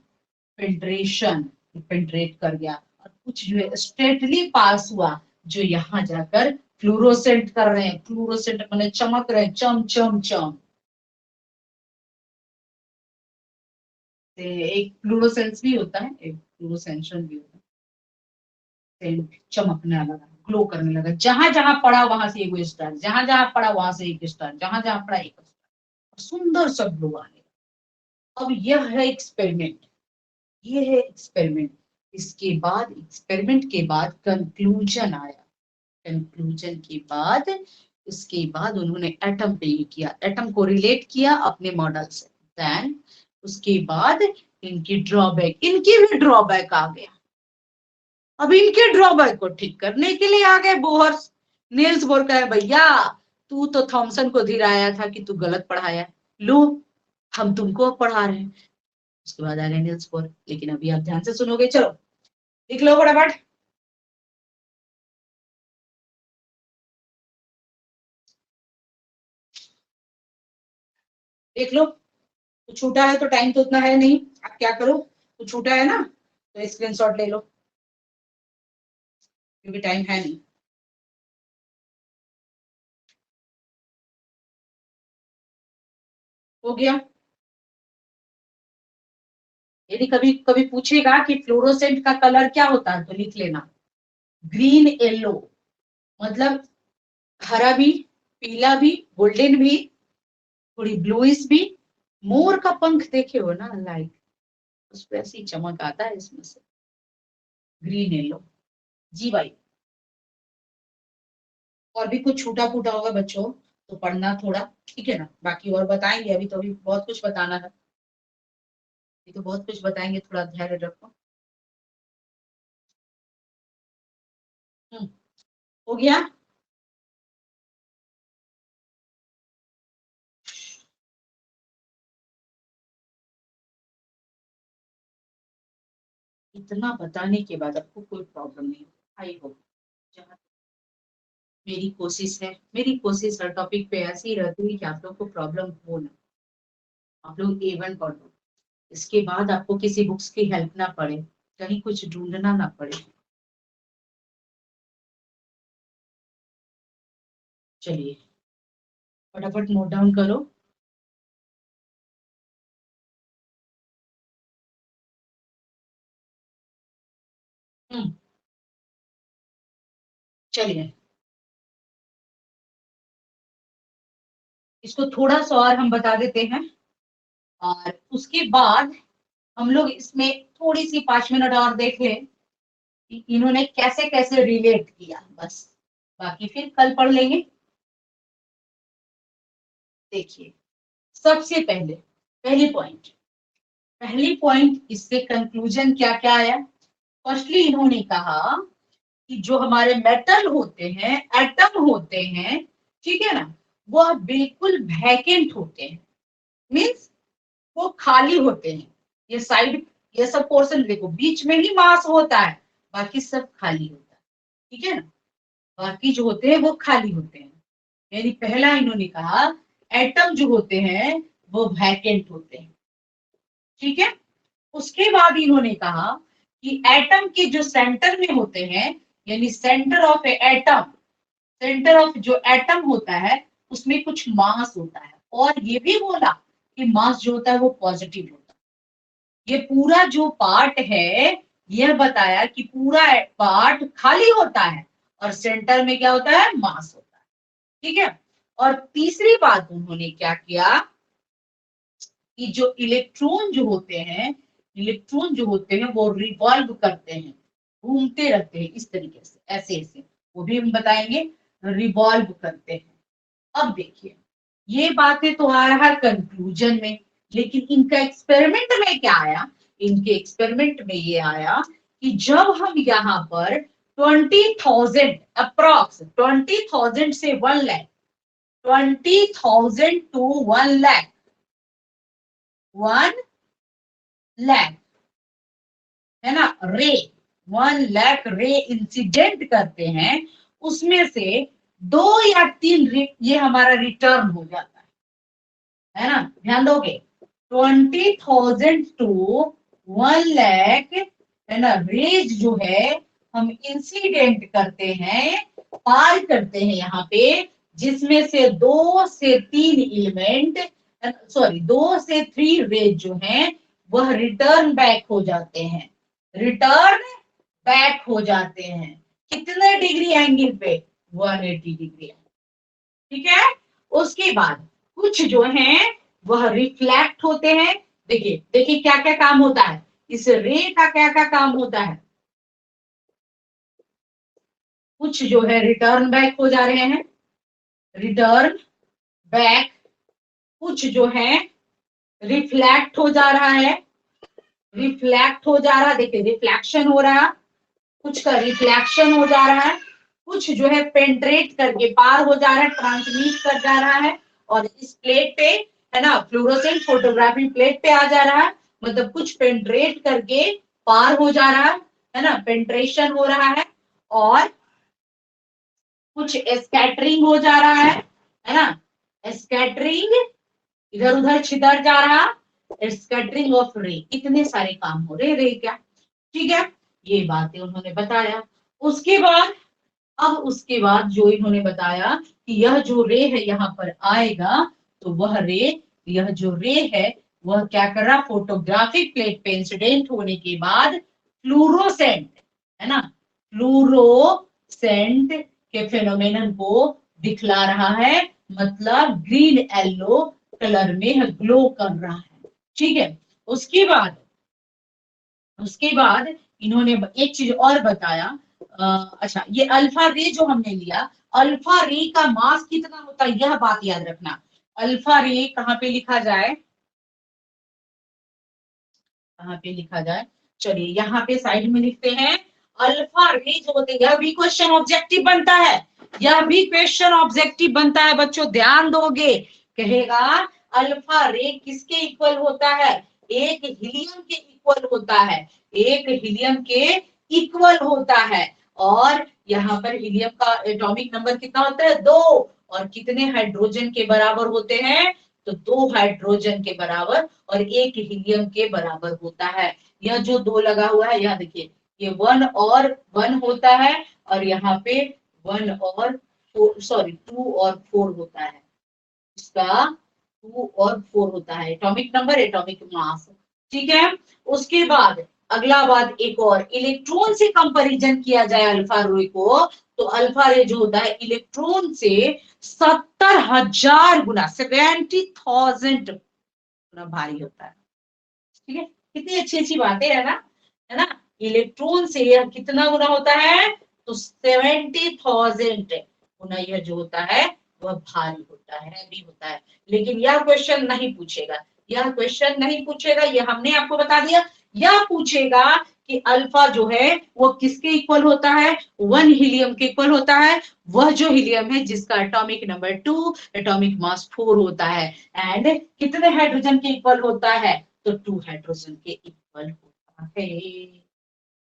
पेंट्रेशन, पेंट्रेट कर गया। और कुछ जो है स्ट्रेटली पास हुआ, जो यहाँ जाकर फ्लूरोसेंट कर रहे हैं, फ्लूरोसेंट मैंने चमक रहे हैं, चम चम चम, एक फ्लूरोसेंस भी होता है, एक फ्लूरोसेंशन भी होता है, चमकने लगा, ग्लो करने लगा, जहां जहां पड़ा वहां से एक स्टार, जहां जहां पड़ा वहां से एक स्टार, जहां जहां पड़ा एक स्टार, सुंदर सा ग्लो आने लगा। अब यह है एक्सपेरिमेंट, ये है एक्सपेरिमेंट। इसके बाद एक्सपेरिमेंट के बाद कंक्लूजन आया, कंक्लूजन के बाद, इसके बाद उन्होंने एटम पे ये किया, एटम को रिलेट किया अपने मॉडल से। देन उसके बाद इनकी ड्रॉबैक, इनकी भी ड्रॉबैक आ गया। अब इनके ड्रॉबैक को ठीक करने के लिए आ गए बोहर। नील्स बोर का है, भैया तू तो थॉमसन को धीराया था कि तू गलत पढ़ाया, लो हम तुमको अब पढ़ा रहे हैं। उसके बाद आ गए नील्स बोर, लेकिन अभी आप ध्यान से सुनोगे, चलो लिख लो फटाफट। देख लो, तो छूटा है तो टाइम तो उतना है नहीं, आप क्या करो, तो छूटा है ना तो स्क्रीनशॉट ले लो, क्योंकि टाइम है नहीं। हो गया। यदि कभी कभी पूछेगा कि फ्लोरोसेंट का कलर क्या होता है तो लिख लेना ग्रीन येलो, मतलब हरा भी, पीला भी, गोल्डन भी, थोड़ी ब्लूइश भी। मोर का पंख देखे हो ना, लाइक उस पर ऐसी चमक आता है इसमें से, ग्रीन येलो। जी भाई, और भी कुछ छूटा फूटा होगा बच्चों तो पढ़ना थोड़ा, ठीक है ना। बाकी और बताएंगे, अभी तो अभी बहुत कुछ बताना है, ये तो बहुत कुछ बताएंगे, थोड़ा धैर्य रखो। हो गया। इतना बताने के बाद आपको कोई प्रॉब्लम नहीं आई हो। जहाँ मेरी कोशिश हर टॉपिक पे ऐसी ही रहती है कि आप लोग को प्रॉब्लम हो ना, आप लोग A1 पढ़ लो, इसके बाद आपको किसी बुक्स की हेल्प ना पड़े, कहीं कुछ ढूंढना ना पड़े। चलिए फटाफट नोट डाउन करो। चलिए इसको थोड़ा सा और हम बता देते हैं, और उसके बाद हम लोग इसमें थोड़ी सी 5 मिनट और देख लें कि इन्होंने कैसे कैसे रिलेट किया, बस बाकी फिर कल पढ़ लेंगे। देखिए सबसे पहली पॉइंट इससे कंक्लूजन क्या क्या आया। फर्स्टली इन्होंने कहा कि जो हमारे मेटल होते हैं, एटम होते हैं, ठीक है ना, वो बिल्कुल वैकेंट होते हैं, मीन्स वो खाली होते हैं। ये साइड, ये सब पोर्शन देखो, बीच में ही मास होता है, बाकी सब खाली होता है, ठीक है ना, बाकी जो होते हैं वो खाली होते हैं। यानी पहला इन्होंने कहा एटम जो होते हैं वो वैकेंट होते हैं, ठीक है। उसके बाद इन्होंने कहा कि एटम के जो सेंटर में होते हैं, यानी centre of atom, centre of जो एटम होता है उसमें कुछ मास होता है, और ये भी बोला कि मास जो होता है वो पॉजिटिव होता है। ये पूरा जो पार्ट है, यह बताया कि पूरा पार्ट खाली होता है और सेंटर में क्या होता है, मास होता है, ठीक है। और तीसरी बात उन्होंने क्या किया कि जो इलेक्ट्रॉन जो होते हैं वो रिवॉल्व करते हैं, घूमते रहते हैं इस तरीके से, ऐसे ऐसे, वो भी हम बताएंगे, रिवॉल्व करते हैं। अब देखिए ये बातें तो आ रहा है कंक्लूजन में, लेकिन इनका एक्सपेरिमेंट में क्या आया, इनके एक्सपेरिमेंट में ये आया कि जब हम यहाँ पर 20,000 अप्रॉक्स 20,000 से 1 लाख, 20,000 to 1 लाख 1 लाख है ना, रे 1 लाख रे इंसिडेंट करते हैं, उसमें से 2 या 3 ये हमारा रिटर्न हो जाता है ना, ध्यान दोगे। 20,000 to 1 लाख है ना, रेज जो है हम इंसिडेंट करते हैं, पार करते हैं यहाँ पे, जिसमें से 2 से 3 एलिमेंट, सॉरी 2 से 3 रेज जो हैं वह रिटर्न बैक हो जाते हैं, रिटर्न बैक हो जाते हैं। कितने डिग्री एंगल पे, 180 डिग्री, ठीक है। उसके बाद कुछ जो हैं वह रिफ्लेक्ट होते हैं। देखिए देखिए क्या क्या काम होता है, इस रे का क्या क्या काम होता है। कुछ जो है रिटर्न बैक हो जा रहे हैं, रिटर्न बैक, कुछ जो है रिफ्लेक्ट हो जा रहा है, रिफ्लेक्ट हो जा रहा, देखिए रिफ्लेक्शन हो रहा, कुछ का रिफ्लेक्शन हो जा रहा है, कुछ जो है पेंट्रेट करके पार हो जा रहा है, ट्रांसमिट कर जा रहा है, और इस प्लेट पे है ना, फ्लोरोसेंट फोटोग्राफी प्लेट पे आ जा रहा है, मतलब कुछ पेंट्रेट करके पार हो जा रहा है ना, पेंट्रेशन हो रहा है, और कुछ स्कैटरिंग हो जा रहा है ना, स्कैटरिंग इधर उधर छितर जा रहा, स्कैटरिंग ऑफ रे, इतने सारे काम हो रहे रे क्या, ठीक है। ये बातें उन्होंने बताया। उसके बाद, अब उसके बाद जो इन्होंने बताया कि यह जो रे है यहाँ पर आएगा, तो वह रे, यह जो रे है वह क्या कर रहा, फोटोग्राफिक प्लेट पे इंसिडेंट होने के बाद फ्लूरोसेंट है ना, फ्लूरोसेंट के फेनोमेनन को दिखला रहा है, मतलब ग्रीन येलो कलर में ग्लो कर रहा है, ठीक है। उसके बाद इन्होंने एक चीज और बताया, अच्छा ये अल्फा रे जो हमने लिया, अल्फा रे का मास कितना होता है, यह बात याद रखना। अल्फा रे कहाँ पे लिखा जाए, कहाँ पे लिखा जाए, चलिए यहाँ पे साइड में लिखते हैं। अल्फा रे जो होते हैं, यह भी क्वेश्चन ऑब्जेक्टिव बनता है, यह भी क्वेश्चन ऑब्जेक्टिव बनता है बच्चों, ध्यान दोगे। कहेगा अल्फा रे किसके इक्वल होता है, एक हीलियम के इक्वल होता है, एक हीलियम के इक्वल होता है। और यहाँ पर हीलियम का एटॉमिक नंबर कितना होता है? 2। और कितने हाइड्रोजन के बराबर होते हैं? तो 2 हाइड्रोजन के बराबर और 1 हीलियम के बराबर होता है। यह जो 2 लगा हुआ है, यहाँ देखिए, ये 1 और 1 होता है, और यहाँ पे 1 और 4, सॉरी 2 और 4 होता है। इसका 2 और 4 होता है एटॉमिक नंबर, एटॉमिक मास। ठीक है। उसके बाद अगला बात, एक और, इलेक्ट्रॉन से कंपैरिजन किया जाए अल्फा रे को, तो अल्फा रे जो होता है इलेक्ट्रॉन से 70,000 गुना, 70,000 गुना भारी होता है। ठीक है, कितनी अच्छी अच्छी बातें है ना। इलेक्ट्रॉन से यह कितना गुना होता है? तो 70,000 गुना यह जो होता है वह भारी होता है, हैवी होता है। लेकिन यह क्वेश्चन नहीं पूछेगा, यह क्वेश्चन नहीं पूछेगा, यह हमने आपको बता दिया। यह पूछेगा कि अल्फा जो है वो किसके इक्वल होता है? 1 हीलियम के इक्वल होता है, वह जो हीलियम है जिसका एटॉमिक नंबर 2, एटॉमिक मास 4 होता है। एंड कितने हाइड्रोजन के इक्वल होता है? तो 2 हाइड्रोजन के इक्वल होता है।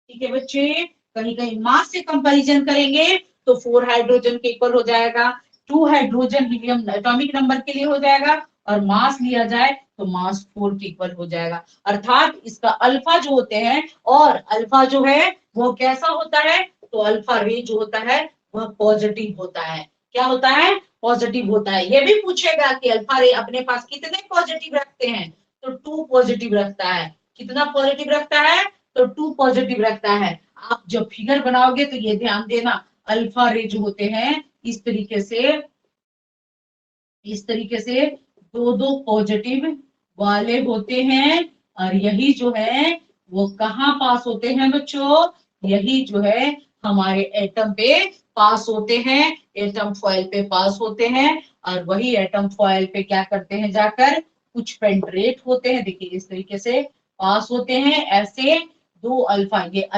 ठीक है बच्चे, कहीं कहीं मास से कंपैरिजन करेंगे तो 4 हाइड्रोजन के इक्वल हो जाएगा, 2 हाइड्रोजन हीलियम एटॉमिक नंबर के लिए हो जाएगा, और मास लिया जाए तो मास 4 के इक्वल हो जाएगा। अर्थात इसका अल्फा जो होते हैं, और अल्फा जो है वो कैसा होता है? तो अल्फा रे जो होता है वह पॉजिटिव होता है। क्या होता है? पॉजिटिव होता है। ये भी पूछेगा कि अल्फा रे अपने पास कितने पॉजिटिव रखते हैं? तो 2 पॉजिटिव रखता है। कितना पॉजिटिव रखता है? तो 2 पॉजिटिव रखता है। आप जब फिगर बनाओगे तो ये ध्यान देना, अल्फा रे जो होते हैं इस तरीके से 2 पॉजिटिव वाले होते हैं। और यही जो है वो कहाँ पास होते हैं बच्चों? यही जो है हमारे एटम पे पास होते हैं, एटम फॉइल पे पास होते हैं। और वही एटम फॉइल पे क्या करते हैं जाकर? कुछ पेंट्रेट होते हैं। देखिए इस तरीके से पास होते हैं, ऐसे 2 अल्फा, ये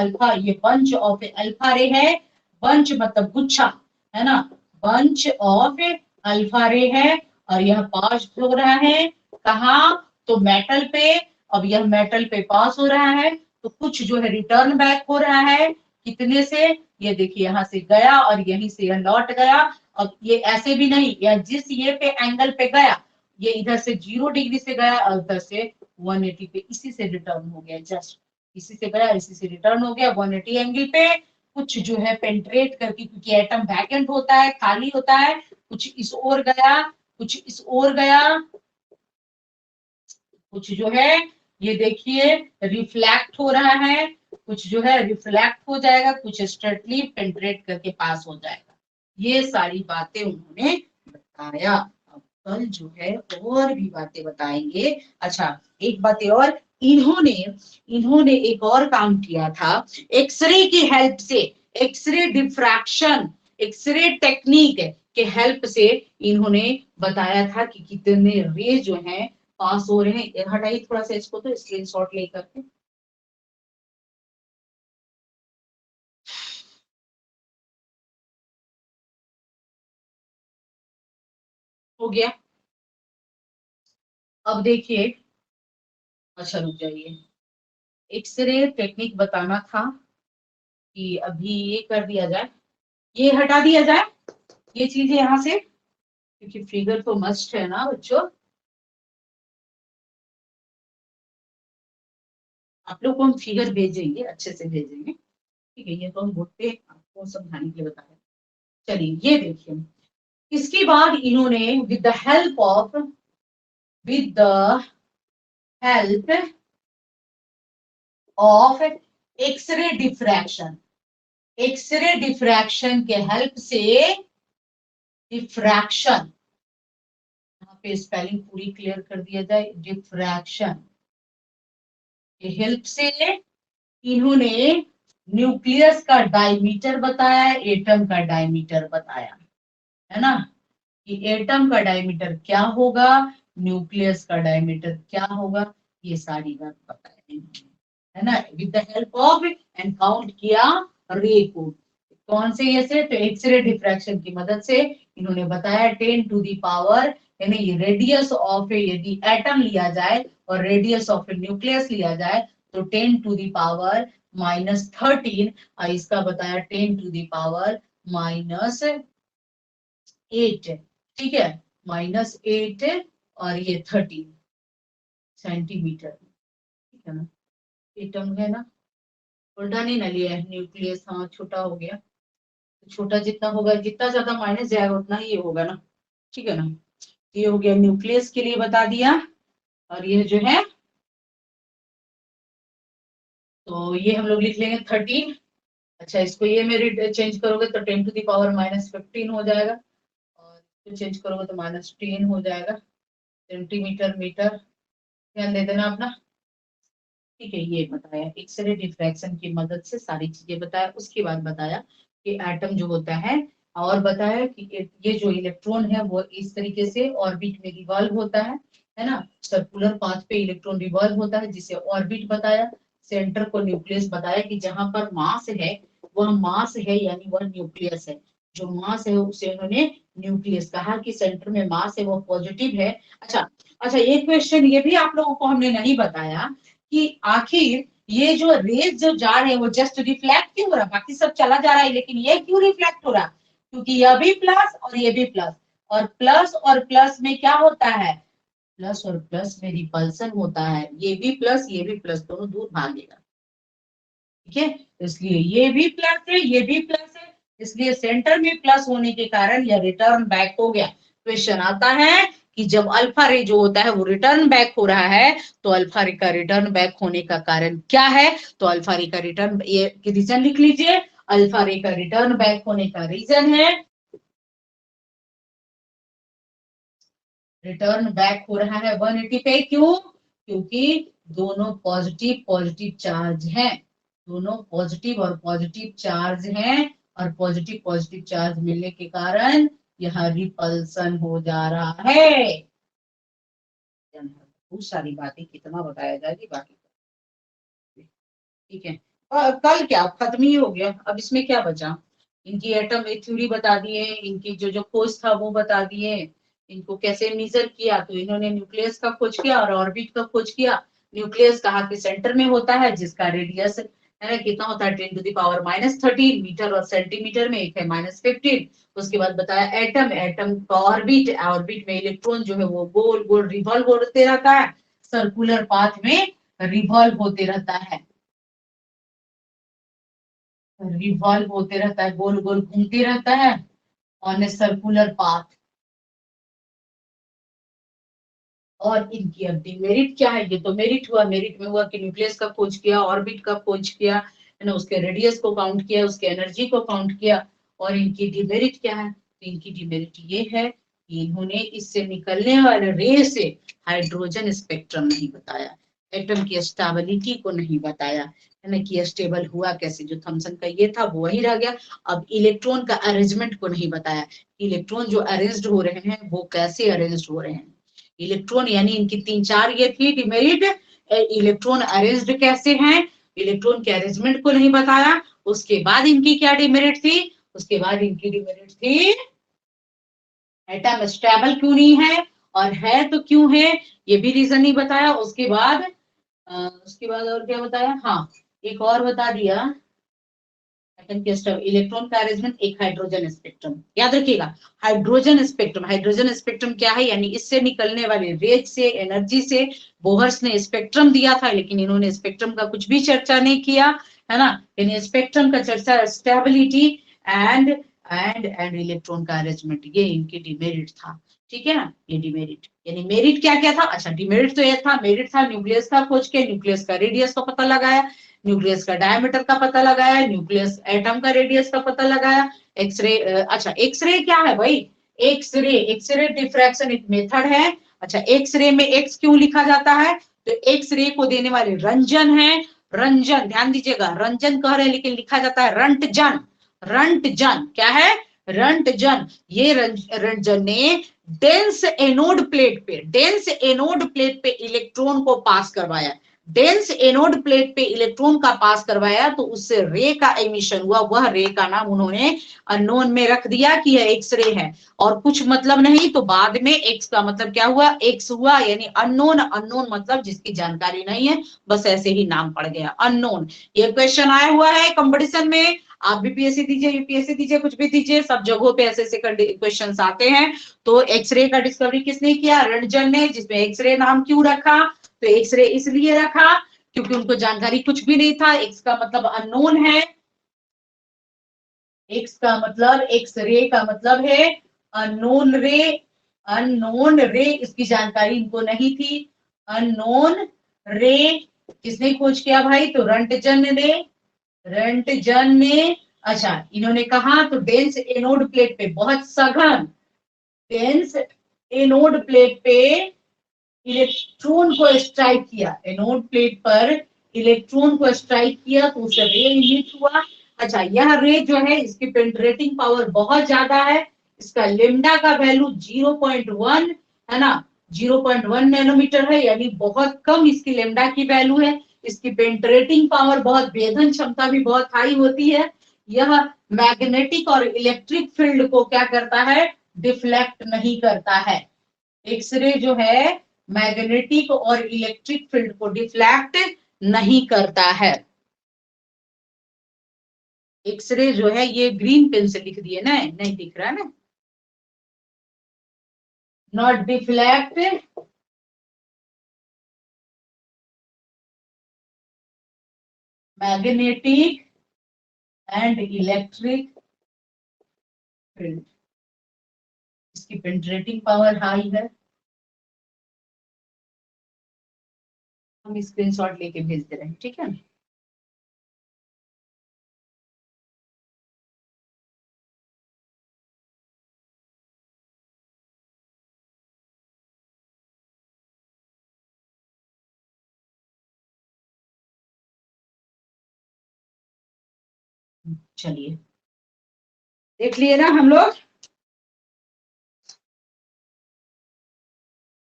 बंच ऑफ अल्फा रे है। बंच मतलब गुच्छा, है ना, बंच ऑफ अल्फा रे है। और यह पास हो रहा है कहाँ? तो मेटल पे। अब यह मेटल पे पास हो रहा है तो कुछ जो है रिटर्न बैक हो रहा है। कितने से? ये देखिए यहाँ से गया और यहीं से यह लौट गया। अब ये ऐसे भी नहीं, यह जिस ये पे एंगल पे गया, ये इधर से 0 डिग्री से गया और उधर से 180 पे, इसी से रिटर्न हो गया। जस्ट इसी से गया, इसी से रिटर्न हो गया 180 एंगल पे। कुछ जो है पेंट्रेट करके, क्योंकि एटम वैकेंट होता है, खाली होता है, कुछ इस ओर गया, कुछ इस ओर गया, कुछ जो है ये देखिए रिफ्लेक्ट हो रहा है, कुछ जो है रिफ्लेक्ट हो जाएगा, कुछ स्ट्रेटली पेंट्रेट करके पास हो जाएगा। ये सारी बातें उन्होंने बताया। अब कल जो है और भी बातें बताएंगे। अच्छा, एक बात और, इन्होंने एक और काम किया था एक्सरे की हेल्प से, एक्सरे डिफ्रैक्शन, एक्सरे टेक्निक के हेल्प से इन्होंने बताया था कि कितने रे जो हैं पास हो रहे हैं। हटाइए थोड़ा सा इसको, तो स्क्रीनशॉट लेकर के। हो गया। अब देखिए, अच्छा रुक जाइए, एक्सरे टेक्निक बताना था कि अभी ये कर दिया जाए, ये हटा दिया जाए, ये चीजें यहाँ से, क्योंकि फिगर तो मस्ट है ना बच्चों। आप लोग को हम फिगर भेजेंगे, अच्छे से भेजेंगे। ठीक है, ये तो हम बोलते आपको समझाने के लिए बताया। चलिए ये देखिए, इसके बाद इन्होंने with the help of x-ray diffraction, x-ray diffraction के हेल्प से, डिफ्रैक्शन, यहाँ पे स्पेलिंग पूरी क्लियर कर दिया जाए, डिफ्रैक्शन के हेल्प से इन्होंने न्यूक्लियस का डायमीटर बताया, एटम का डायमीटर बताया, है ना, कि एटम का डायमीटर क्या होगा, न्यूक्लियस का डायमीटर क्या होगा, ये सारी बात बताई, है ना, with the help of, and count किया रे को। कौन से ये से? तो एक्सरे डिफ्रैक्शन की मदद से इन्होंने बताया 10 टू दी पावर, यानी रेडियस ऑफ यदि एटम लिया जाए और रेडियस ऑफ न्यूक्लियस लिया जाए तो 10 टू द पावर -13, और इसका बताया 10 टू द पावर -8, ठीक है, -8 और ये 13 सेंटीमीटर, ठीक है ना। एटम है ना, उल्टा नहीं ना लिया है, न्यूक्लियस हाँ छोटा हो गया, छोटा जितना होगा, जितना ज्यादा माइनस जाएगा उतना ही ये होगा ना, ठीक है ना। ये हो गया न्यूक्लियस के लिए बता दिया, और ये जो है तो ये हम लोग लिख लेंगे 13। अच्छा, इसको ये मेरे चेंज करोगे तो 10 टू द पावर -15 हो जाएगा, और इसको चेंज करोगे तो -10 हो जाएगा, सेंटीमीटर मीटर, ध्यान दे देना अपना, ठीक है। ये बताया एक्सरे डिफ्रैक्शन की मदद से सारी चीजें बताया। उसके बाद बताया कि एटम जो होता है, और बताया कि ये जो इलेक्ट्रॉन है वो इस तरीके से ऑर्बिट में रिवॉल्व होता है ना, सर्कुलर पाथ पे इलेक्ट्रॉन रिवॉल्व होता है, जिसे ऑर्बिट बताया। सेंटर को न्यूक्लियस बताया कि जहां पर मास है वह मास है, यानी वह न्यूक्लियस है। जो मास है उसे उन्होंने न्यूक्लियस कहा, कि सेंटर में मास है वो पॉजिटिव है। अच्छा अच्छा, ये क्वेश्चन ये भी आप लोगों को हमने नहीं बताया कि आखिर ये जो रेज जो जा रहे हैं वो जस्ट रिफ्लेक्ट क्यों हो रहा है, बाकी सब चला जा रहा है लेकिन ये क्यों रिफ्लेक्ट हो रहा है, क्योंकि यह भी प्लस और ये भी प्लस, और प्लस में क्या होता है, प्लस और प्लस में रिपल्सन होता है, ये भी प्लस दोनों दूर भागेगा, ठीक है। इसलिए ये भी प्लस है, ये भी प्लस है, इसलिए सेंटर में प्लस होने के कारण यह रिटर्न बैक हो गया। क्वेश्चन आता है कि जब अल्फा रे जो होता है वो रिटर्न बैक हो रहा है, तो अल्फा रे का रिटर्न बैक होने का कारण क्या है, तो अल्फा रे का रिटर्न, ये रीजन लिख लीजिए, अल्फा रे का रिटर्न बैक होने का रीजन है, रिटर्न बैक हो रहा है 180 पे, क्यों, क्योंकि दोनों पॉजिटिव पॉजिटिव चार्ज हैं, दोनों पॉजिटिव और पॉजिटिव चार्ज हैं, और पॉजिटिव पॉजिटिव चार्ज मिलने के कारण यह रिपल्सन हो जा रहा है। बहुत सारी बातें कितना बताया जाएगी बाकी, ठीक है। और कल क्या खत्म ही हो गया, अब इसमें क्या बचा, इनकी एटम थ्योरी बता दिए, इनकी जो जो खोज था वो बता दिए, इनको कैसे मेजर किया, तो इन्होंने न्यूक्लियस का खोज किया और ऑर्बिट का खोज किया। न्यूक्लियस कहा कि सेंटर में होता है, जिसका रेडियस है कितना होता है 10 टू द पावर -13 मीटर, और सेंटीमीटर में एक है -15। उसके बाद बताया एटम, एटम का ऑर्बिट, ऑर्बिट में इलेक्ट्रॉन जो है वो गोल गोल रिवॉल्व होते रहता है, सर्कुलर पाथ में रिवॉल्व होते रहता है, रिवॉल्व होते रहता है, गोल गोल घूमते रहता है ऑन ए सर्कुलर पाथ। और इनकी अब डिमेरिट क्या है, ये तो मेरिट हुआ, मेरिट में हुआ कि न्यूक्लियस का खोज किया, ऑर्बिट का खोज किया, है ना, उसके रेडियस को काउंट किया, उसके एनर्जी को काउंट किया। और इनकी डिमेरिट क्या है, तो इनकी डिमेरिट ये है कि इन्होंने इससे निकलने वाले रे से हाइड्रोजन स्पेक्ट्रम नहीं बताया, एटम की स्टेबिलिटी को नहीं बताया, है ना, कि स्टेबल हुआ कैसे, जो थॉमसन का ये था वो वही रह गया। अब इलेक्ट्रॉन का अरेंजमेंट को नहीं बताया, इलेक्ट्रॉन जो अरेंज्ड हो रहे हैं वो कैसे अरेंज्ड हो रहे हैं, इलेक्ट्रॉन, यानी इनकी 3-4 ये थी डिमेरिट, इलेक्ट्रॉन अरेंज्ड कैसे हैं, इलेक्ट्रॉन के अरेंजमेंट को नहीं बताया। उसके बाद इनकी क्या डिमेरिट थी, उसके बाद इनकी डिमेरिट थी एटम स्टेबल क्यों नहीं है, और है तो क्यों है, ये भी रीजन नहीं बताया। उसके बाद और क्या बताया, हाँ एक और बता दिया, इलेक्ट्रॉन का अरेंजमेंट, एक हाइड्रोजन स्पेक्ट्रम, याद रखिएगा हाइड्रोजन स्पेक्ट्रम, हाइड्रोजन स्पेक्ट्रम क्या है, यानी इससे निकलने वाले रेज से, एनर्जी से बोहर्स ने स्पेक्ट्रम दिया था, लेकिन इन्होंने स्पेक्ट्रम का कुछ भी चर्चा नहीं किया, है ना, यानी स्पेक्ट्रम का चर्चा स्टेबिलिटी एंड एंड इलेक्ट्रॉन का अरेंजमेंट, ये इनकी डिमेरिट था, ठीक है ना। ये डिमेरिट, यानी मेरिट क्या क्या था, अच्छा डिमेरिट तो ये था, मेरिट था न्यूक्लियस का खोज के, न्यूक्लियस का रेडियस का पता लगाया, न्यूक्लियस का डायमीटर का पता लगाया, न्यूक्लियस एटम का रेडियस का पता लगाया, एक्सरे, अच्छा एक्सरे क्या है भाई, एक्सरे डिफ्रैक्शन एक मेथड है। अच्छा एक्सरे में एक्स क्यों लिखा जाता है, तो एक्सरे को देने वाले रंजन है, रंजन ध्यान दीजिएगा, रंजन कह रहे हैं लेकिन लिखा जाता है रंटजन, रंटजन क्या है, रंटजन। ये रंजन ने डेंस एनोड प्लेट पे इलेक्ट्रॉन को पास करवाया, डेंस एनोड प्लेट पे इलेक्ट्रॉन का पास करवाया तो उससे रे का एमिशन हुआ। वह रे का नाम उन्होंने अननोन में रख दिया कि यह एक्स रे है, और कुछ मतलब नहीं तो बाद में एक्स का मतलब क्या हुआ, एक्स हुआ, यानी अननोन। अननोन मतलब जिसकी जानकारी नहीं है, बस ऐसे ही नाम पड़ गया अननोन। ये क्वेश्चन आया हुआ है कंपटीशन में, आप भी पीएससी दीजिए, यूपीएससी दीजिए, कुछ भी दीजिए, सब जगहों पे ऐसे क्वेश्चन आते हैं। तो एक्सरे का डिस्कवरी किसने किया, रंजन ने, जिसमें एक्सरे नाम क्यों रखा, तो एक्सरे इसलिए रखा क्योंकि उनको जानकारी कुछ भी नहीं था। एक्स का मतलब अननोन है, एक्स का मतलब, एक्सरे का मतलब है अननोन रे। अननोन रे, इसकी जानकारी इनको नहीं थी। अननोन रे किसने खोज किया भाई, तो रंटजन ने। रंटजन ने, अच्छा इन्होंने कहा तो डेंस एनोड प्लेट पे, बहुत सघन डेंस एनोड प्लेट पे इलेक्ट्रॉन को स्ट्राइक किया, एनोड प्लेट पर इलेक्ट्रॉन को स्ट्राइक किया तो उससे रे इमिट हुआ। अच्छा, यह रे जो है इसकी पेंट्रेटिंग पावर बहुत ज्यादा है, इसका लेमडा का वैल्यू 0.1 है ना, 0.1 नैनोमीटर है, यानी बहुत कम इसकी लेमडा की वैल्यू है। इसकी पेंट्रेटिंग पावर बहुत, भेदन क्षमता भी बहुत हाई होती है। यह मैग्नेटिक और इलेक्ट्रिक फील्ड को क्या करता है, डिफ्लेक्ट नहीं करता है। एक्सरे जो है मैग्नेटिक और इलेक्ट्रिक फील्ड को डिफ्लेक्ट नहीं करता है। एक्सरे जो है, ये ग्रीन पेन से लिख दिए ना, नहीं दिख रहा है ना, not deflect magnetic and electric field. इसकी पेंट्रेटिंग पावर हाई है। हम स्क्रीनशॉट लेके भेज दे रहे हैं, ठीक है। चलिए देख लिए ना हम लोग,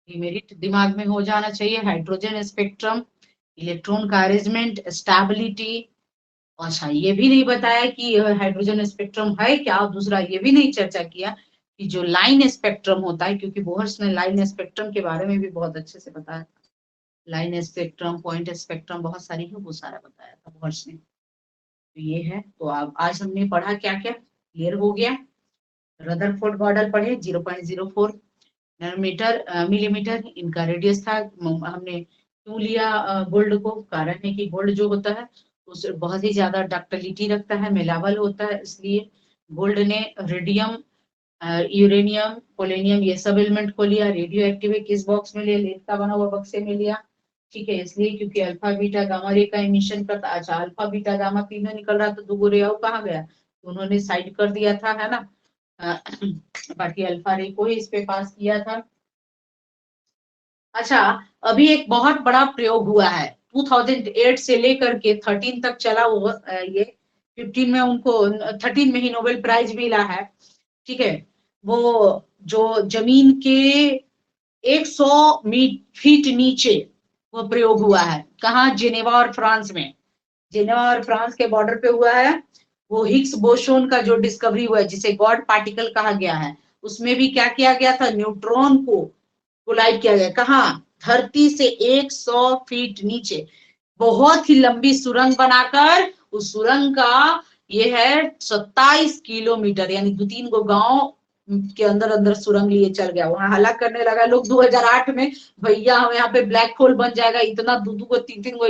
ये मेरी दिमाग में हो जाना चाहिए। हाइड्रोजन स्पेक्ट्रम, इलेक्ट्रॉन का अरेंजमेंट, स्टेबिलिटी। अच्छा, ये भी नहीं बताया कि हाइड्रोजन स्पेक्ट्रम है क्या, और दूसरा ये भी नहीं चर्चा किया कि जो लाइन स्पेक्ट्रम होता है, क्योंकि बोहर्स ने लाइन स्पेक्ट्रम के बारे में भी बहुत अच्छे से बताया था। लाइन स्पेक्ट्रम, पॉइंट स्पेक्ट्रम, बहुत सारी है, वो सारा बताया था बोहर्स ने। तो ये है, तो अब आज हमने पढ़ा क्या क्या, क्लियर हो गया। रदरफोर्ड मॉडल पढ़े, 0.04 नैनोमीटर मिलीमीटर इनका रेडियस था। हमने क्यों लिया गोल्ड को, कारण है कि गोल्ड जो होता है उस बहुत ही ज्यादा डक्टिलिटी रखता है, मेलाबल होता है, इसलिए गोल्ड ने रेडियम, यूरेनियम, पोलेनियम, ये सब एलिमेंट को लिया। रेडियो एक्टिव किस बॉक्स में लिया, लेड का बना हुआ बक्से में लिया, ठीक है, इसलिए क्योंकि अल्फा बीटा गामा रे का इमिशन करता। अच्छा, अल्फा बीटा गामा तीनों निकल रहा, तो दो रे कहाँ गया, तो उन्होंने साइड कर दिया था, है ना। बाकी अल्फा रे को ही इस पे पास किया था। अच्छा, अभी एक बहुत बड़ा प्रयोग हुआ है, 2008 से लेकर के 13 तक चला वो, ये 15 में उनको, 13 में ही नोबेल प्राइज मिला है, ठीक है। वो जो जमीन के 100 फीट नीचे वो प्रयोग हुआ है, कहाँ, जिनेवा और फ्रांस में। जिनेवा और फ्रांस के बॉर्डर पे हुआ है। वो हिग्स बोसोन का जो डिस्कवरी हुआ है, जिसे गॉड पार्टिकल कहा गया है, उसमें भी क्या किया गया था, न्यूट्रॉन को कोलाइड किया गया। कहाँ, धरती से 100 फीट नीचे बहुत ही लंबी सुरंग बनाकर, उस सुरंग का ये है 27 किलोमीटर, यानी 2-3 गो गांव के अंदर अंदर सुरंग लिए चल गया। वहां हल्ला करने लगा लोग 2008 में, भैया हम यहाँ पे ब्लैक होल बन जाएगा, इतना 2-2 को 3-3 को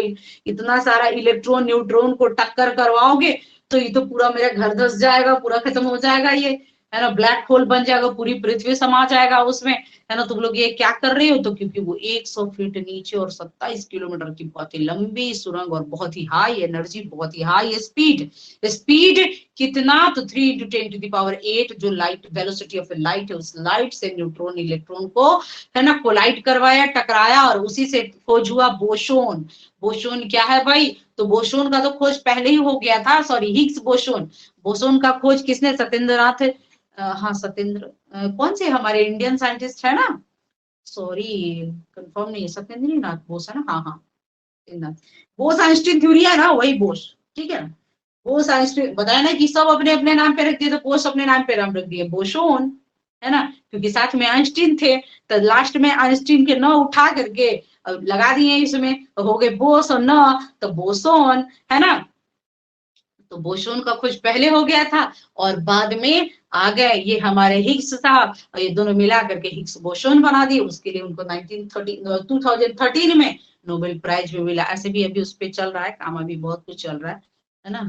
इतना सारा इलेक्ट्रॉन न्यूट्रॉन को टक्कर करवाओगे तो ये तो पूरा मेरा घर धस जाएगा, पूरा खत्म हो जाएगा, ये है ना, ब्लैक होल बन जाएगा, पूरी पृथ्वी समा जाएगा उसमें, है ना, तुम लोग ये क्या कर रहे हो। तो क्योंकि वो 100 फीट नीचे और 27 किलोमीटर की बहुत ही लंबी सुरंग, और बहुत ही हाई एनर्जी, बहुत ही हाई स्पीड। स्पीड कितना, तो 3 × 10⁸ जो लाइट वेलोसिटी ऑफ लाइट है, उस लाइट से न्यूट्रॉन इलेक्ट्रॉन को, है ना, कोलाइड करवाया, टकराया, और उसी से खोज हुआ बोसोन। बोसोन क्या है भाई, तो बोसोन का तो खोज पहले ही हो गया था, सॉरी, हिग्स बोसोन। बोसोन का खोज किसने, सत्येंद्रनाथ, हाँ सत्येंद्र, कौन से हमारे इंडियन साइंटिस्ट है ना, सॉरी कंफर्म नहीं है, सत्येंद्र नाथ बोस है ना, हाँ हाँ, बोस आइंस्टीन थ्योरी है ना, वही बोस, ठीक है। बोस आइंस्टीन बताया ना कि सब अपने अपने नाम पे रख दिए, तो बोस अपने नाम पे नाम रख दिए बोसोन, है ना, क्योंकि साथ में आइंस्टीन थे, तो लास्ट में आइंस्टीन के न उठा करके लगा दिए इसमें, तो हो गए बोस और न, तो बोसोन, है ना। तो बोसोन का खोज पहले हो गया था और बाद में आ गए ये हमारे हिग्स साहब, और ये दोनों मिला करके हिग्स बोसोन बना दिए। उसके लिए उनको 2013 में नोबेल प्राइज भी मिला। ऐसे भी अभी उस पर चल रहा है काम, अभी बहुत कुछ चल रहा है ना।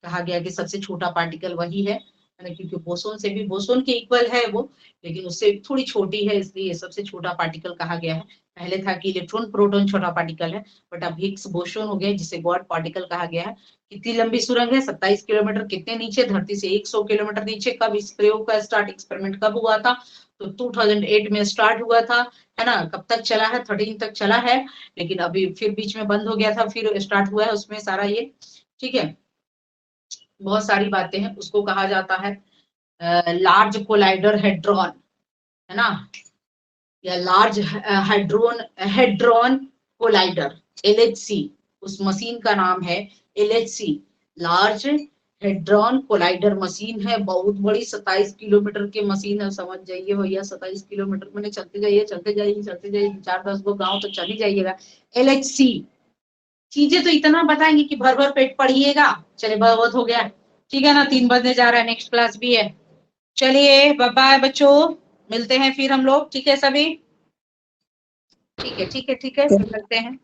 कहा गया कि सबसे छोटा पार्टिकल वही है ना, क्योंकि बोसोन से भी, बोसोन के इक्वल है वो, लेकिन उससे थोड़ी छोटी है, इसलिए सबसे छोटा पार्टिकल कहा गया है। पहले था कि इलेक्ट्रॉन प्रोटॉन छोटा पार्टिकल है, बट अब हिग्स बोसोन हो गया, जिसे गॉड पार्टिकल कहा गया है। कितनी लंबी सुरंग है, 27 किलोमीटर, कितने नीचे, धरती से 100 किलोमीटर नीचे। कब इस प्रयोग का स्टार्ट, एक्सपेरिमेंट कब हुआ था, तो 2008 में स्टार्ट हुआ था, है ना। कब तक चला है, 13 तक चला है, लेकिन अभी फिर बीच में बंद हो गया था, फिर स्टार्ट हुआ है उसमें सारा ये, ठीक है। बहुत सारी बातें हैं, उसको कहा जाता है लार्ज कोलाइडर हेड्रॉन, है ना, या लार्ज हेड्रॉन कोलाइडर, LHC, उस मशीन का नाम है LHC, large hadron collider machine है। बहुत बड़ी 27 किलोमीटर की मशीन है, समझ जाइए भैया, 27 किलोमीटर मैंने चलते जाइए चलते जाइए चलते जाइए, 4-10 गो गाँव तो चल ही जाइएगा। LHC चीजें तो इतना बताएंगे कि भर भर पेट पढ़िएगा। चलिए बहुत हो गया, ठीक है ना, 3 बजने जा रहा है, नेक्स्ट क्लास भी है। चलिए बाय बाय बच्चों, मिलते हैं फिर हम लोग, ठीक है सभी, ठीक है ठीक है ठीक है, फिर मिलते हैं।